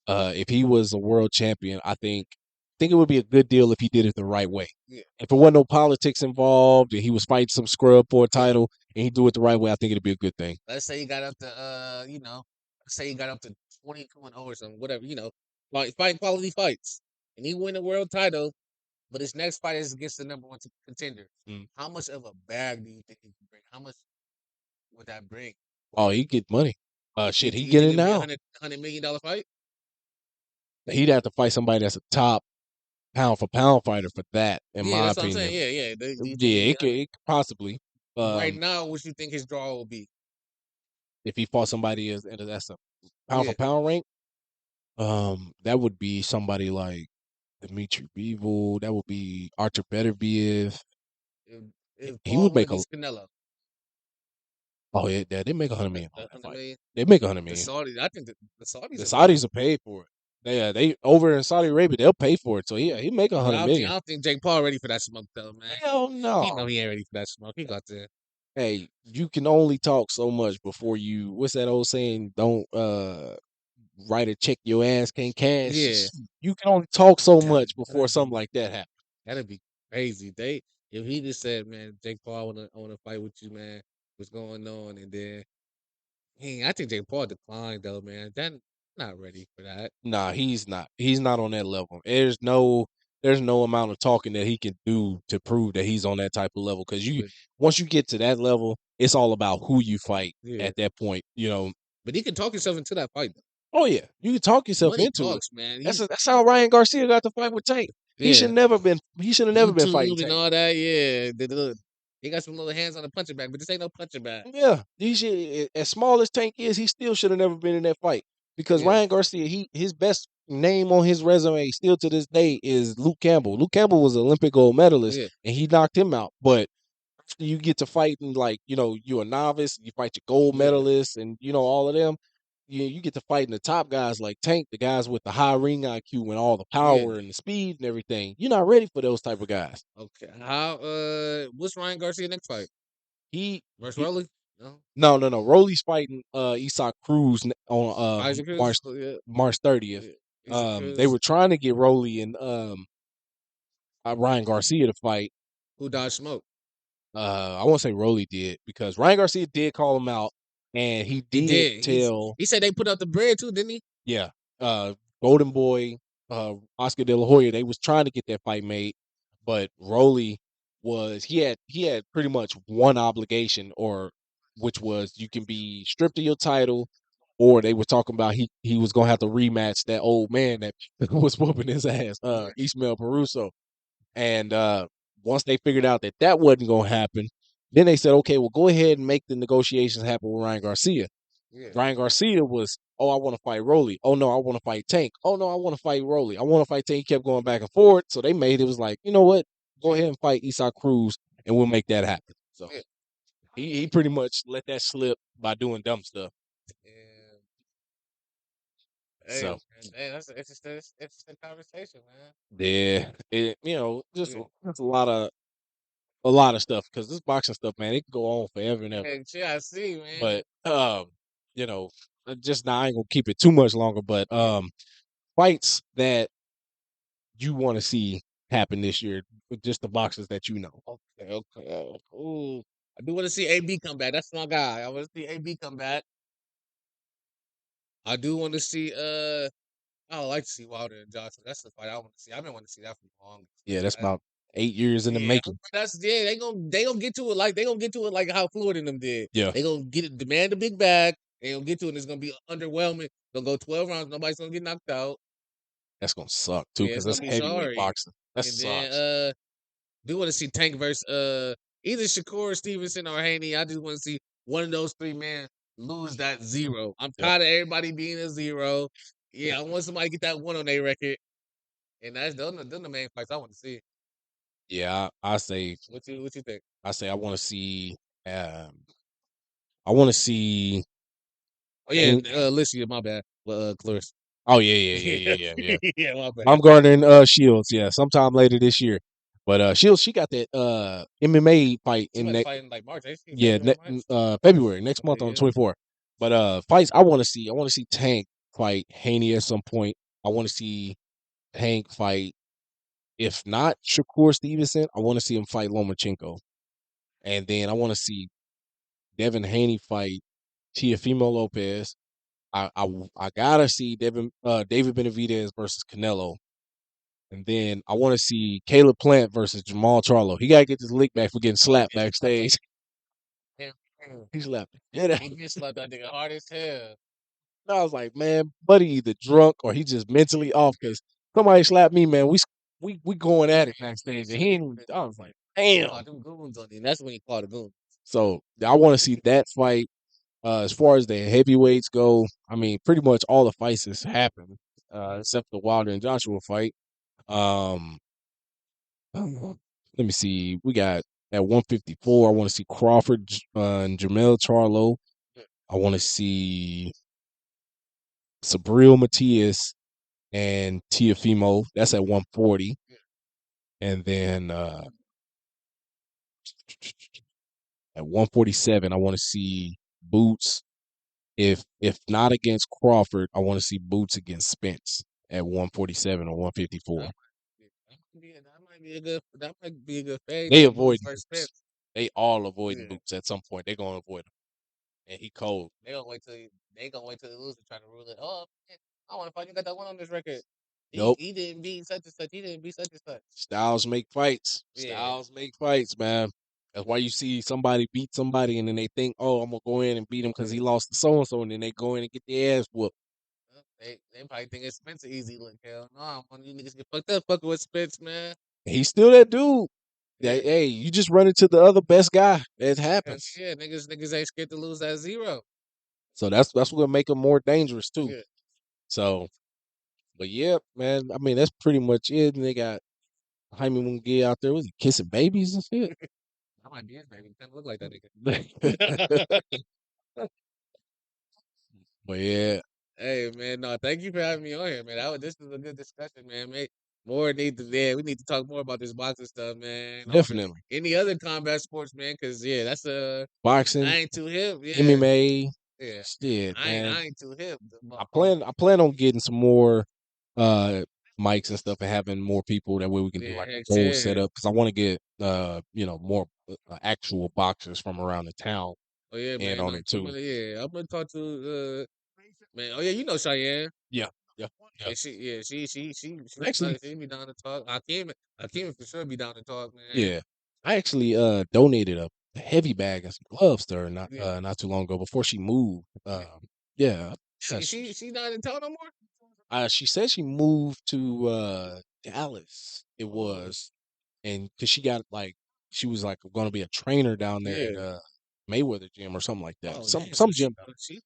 But if he was a world champion, I think it would be a good deal if he did it the right way. yeah, If there wasn't no politics involved and he was fighting some scrub for a yeah. title and he do it the right way, I think it'd be a good thing. Let's say he got up to let's say he got up to 22-0 or something, whatever, fighting quality fights, and he win a world title. But his next fight is against the number one contender. Mm. How much of a bag do you think he can bring? How much would that bring? Oh, he get money. Shit, he You get think it it'd be a now. $100 million fight? He'd have to fight somebody that's a top pound for pound fighter for that, in Yeah, my that's what I'm saying. opinion. Yeah, yeah. Do you think Yeah, it'd be it could possibly. right Um, now? What you think his draw will be? if he fought somebody that's a pound for Yeah. pound rank, that would be somebody like Dimitri Bivol. That would be Artur Beterbiev. If, if He Paul would went make a against Canelo, oh yeah, they make 100 million on the that 100 fight. million, They make 100 million. Saudis, I think the The Saudis will pay. Saudis are paid for it. They over in Saudi Arabia, they'll pay for it. So yeah, he make But 100 million. I don't think Jake Paul ready for that smoke though, man. Hell He know no. he ain't ready for that smoke. He got there. Hey, you can only talk so much before you. What's that old saying? Don't write a check your ass can't cash. Yeah, You can only talk so that'd, much before that'd be something like that happens. that'd be crazy. They if he just said, man, Jake Paul, I wanna fight with you, man. What's going on? And then I think Jake Paul declined though, man. That not ready for that. Nah, he's not. He's not on that level. There's no amount of talking that he can do to prove that he's on that type of level. Because But once you get to that level, it's all about who you fight yeah, at that point. but he can talk himself into that fight. Oh yeah, you can talk yourself Money into it. talks, man. That's how Ryan Garcia got the fight with Tank. He should Yeah, never been. He should have never been fighting YouTube and Tank. all that. Yeah, he got some little hands on the punching bag, but this ain't no punching bag. Yeah, he should. As small as Tank is, he still should have never been in that fight because Yeah, Ryan Garcia, his best name on his resume still to this day is Luke Campbell. Luke Campbell was an Olympic gold medalist, yeah, and he knocked him out. But after you get to fighting like you're a novice, you fight your gold yeah, medalists, and all of them. You get to fighting the top guys like Tank, the guys with the high ring IQ and all the yeah. power and the speed and everything. You're not ready for those type of guys. Okay. What's Ryan Garcia next fight? He, Versus he Rolly? No. no. Rolly's fighting Isak Cruz on Isaac Cruz? March Yeah, March 30th. yeah. Isaac They Cruz. were trying to get Rolly and Ryan Garcia to fight. Who dodged smoke? I won't say Rolly did because Ryan Garcia did call him out, and he He did did. tell He said they put up the bread too, didn't he? yeah, Golden Boy, Oscar De La Hoya, they was trying to get that fight made, but Rolly he had pretty much one obligation, or which was you can be stripped of your title, or they were talking about he was gonna have to rematch that old man that was whooping his ass, Right. Ismael Peruso. And once they figured out that that wasn't gonna happen, then they said, okay, well, go ahead and make the negotiations happen with Ryan Garcia. Yeah. Ryan Garcia was, oh, I want to fight Rolly. Oh no, I want to fight Tank. Oh no, I want to fight Rolly. I want to fight Tank. He kept going back and forth. So they made it was like, you know what? Go ahead and fight Isak Cruz, and we'll make that happen. So Yeah. he pretty much let that slip by doing dumb stuff. And, hey, So man, hey, that's an interesting conversation, man. yeah, just Yeah. just a lot of stuff because this boxing stuff, man, it can go on forever and ever. Hey, yeah, I see, man. But you know, just now I ain't gonna keep it too much longer. But Yeah. fights that you want to see happen this year with just the boxers that you know. Okay, okay. Ooh. I do want to see AB come back. That's my guy. I want to see AB come back. I do want to see I would like to see Wilder and Johnson. That's the fight I want to see. I've been wanting to see that for long. Yeah, that's about 8 years in the Yeah, making. that's yeah. They gonna get to it like they gonna get to it like how Floyd and them did. Yeah, They gonna get it, demand a big bag. They gonna get to it. And it's gonna be underwhelming. Gonna go 12 rounds. Nobody's gonna get knocked out. that's gonna suck too Yeah, because it's that's gonna be heavyweight sorry. boxing. That And then sucks. do want to see Tank versus either Shakur Stevenson or Haney. I just want to see one of those three men lose that zero. I'm Yep. tired of everybody being a zero. Yeah, I want somebody to get that one on their record. And that's the main fights I want to see. Yeah, I say What you think? I want to see. Um, I want to see. Oh yeah, Hank. Alicia, my bad. Well, Clarissa. Oh yeah, Yeah, yeah, yeah, yeah. yeah, my bad. Baumgartner and Shields. Yeah, sometime later this year. But Shields, she got that MMA fight She in about to next. fight in like March, ain't she? Yeah, February, March. February next month Okay, on the yeah. 24th. But fights I want to see. I want to see Tank fight Haney at some point. I want to see Tank fight. If not Shakur Stevenson, I want to see him fight Lomachenko, and then I want to see Devin Haney fight Teofimo Lopez. I gotta see David Benavidez versus Canelo, and then I want to see Caleb Plant versus Jamal Charlo. He gotta get this lick back for getting slapped backstage. Damn, damn. He slapped him. Yeah, He just slapped that nigga hard as hell. I was like, man, buddy, either drunk or he just mentally off because somebody slapped me, man. We going at it backstage, and he ain't. I was like, He damn. called them goons on him. That's when he called the goons. So I want to see that fight. As far as the heavyweights go, I mean, pretty much all the fights has happened, except the Wilder and Joshua fight. Um, let me see. We got at 154. I want to see Crawford and Jamel Charlo. I want to see Sabril Matias and Tiafimo. That's at 140. And then at 147, I want to see Boots. If not against Crawford, I want to see Boots against Spence at 147 or 154. That might be a good fade. They Then avoid Boots versus Boots. Spence. They all avoiding Yeah. Boots at some point. They're gonna avoid him, and he cold. They gonna wait till he loses to try to rule it. Oh, man, I want to fight. You got that one on this record. Nope. He didn't beat such and such. He didn't beat such and such. Styles make fights. Yeah. Styles make fights, man. That's why you see somebody beat somebody, and then they think, "Oh, I'm gonna go in and beat him because he lost to so and so," and then they go in and get their ass whooped. They probably think it's Spence an easy look. Hell no, I want you niggas get fucked up fucking with Spence, man. And he's still that dude. Yeah. Hey, you just run into the other best guy. It happens. Yeah, niggas ain't scared to lose that zero. So that's what make him more dangerous too. Yeah. So, but yeah, man. I mean, that's pretty much it. And they got Jaime Munguia out there. Was he kissing babies and shit? That might be his baby. Doesn't look like that nigga. But yeah, Hey man, no, thank you for having me on here, man. This is a good discussion, man. More need to, yeah, we need to talk more about this boxing stuff, man. definitely Any other combat sports, man, because yeah, that's boxing, I ain't too hip. Yeah, MMA. yeah. Shit, man. I ain't too hip. I plan on getting some more uh mics and stuff and having more people that way we can do Yeah, like heck a whole yeah. setup because I want to get more actual boxers from around the town Oh yeah, and man. on it too. I'm gonna talk to man. Oh yeah, you know Cheyenne. Yeah, yeah, yeah. Yeah, Actually, she be down to talk. Hakeem for sure be down to talk, man. yeah. I actually donated a heavy bag and some gloves to her Yeah. not too long ago before she moved. Yeah. She not in town no more. She said she moved to Dallas. It was, and because she got like she was like going to be a trainer down there at Yeah. Mayweather gym or something like that. Oh Some damn, so some gym. she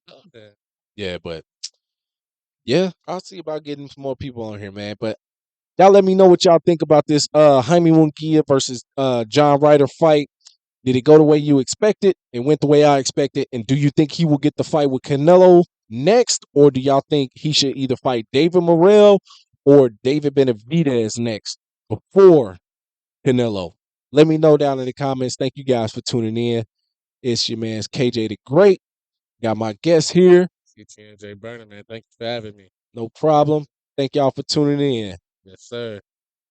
oh, that. Yeah, but yeah, I'll see about getting some more people on here, man. But y'all let me know what y'all think about this Jaime Munguia versus John Ryder fight. Did it go the way you expected? It went the way I expected. And do you think he will get the fight with Canelo next? Or do y'all think he should either fight David Morrell or David Benavidez next before Canelo? Let me know down in the comments. Thank you guys for tuning in. It's your man's KJ the Great. Got my guest here. Jburna, man. Thank you for having me. No problem. Thank y'all for tuning in. Yes, sir.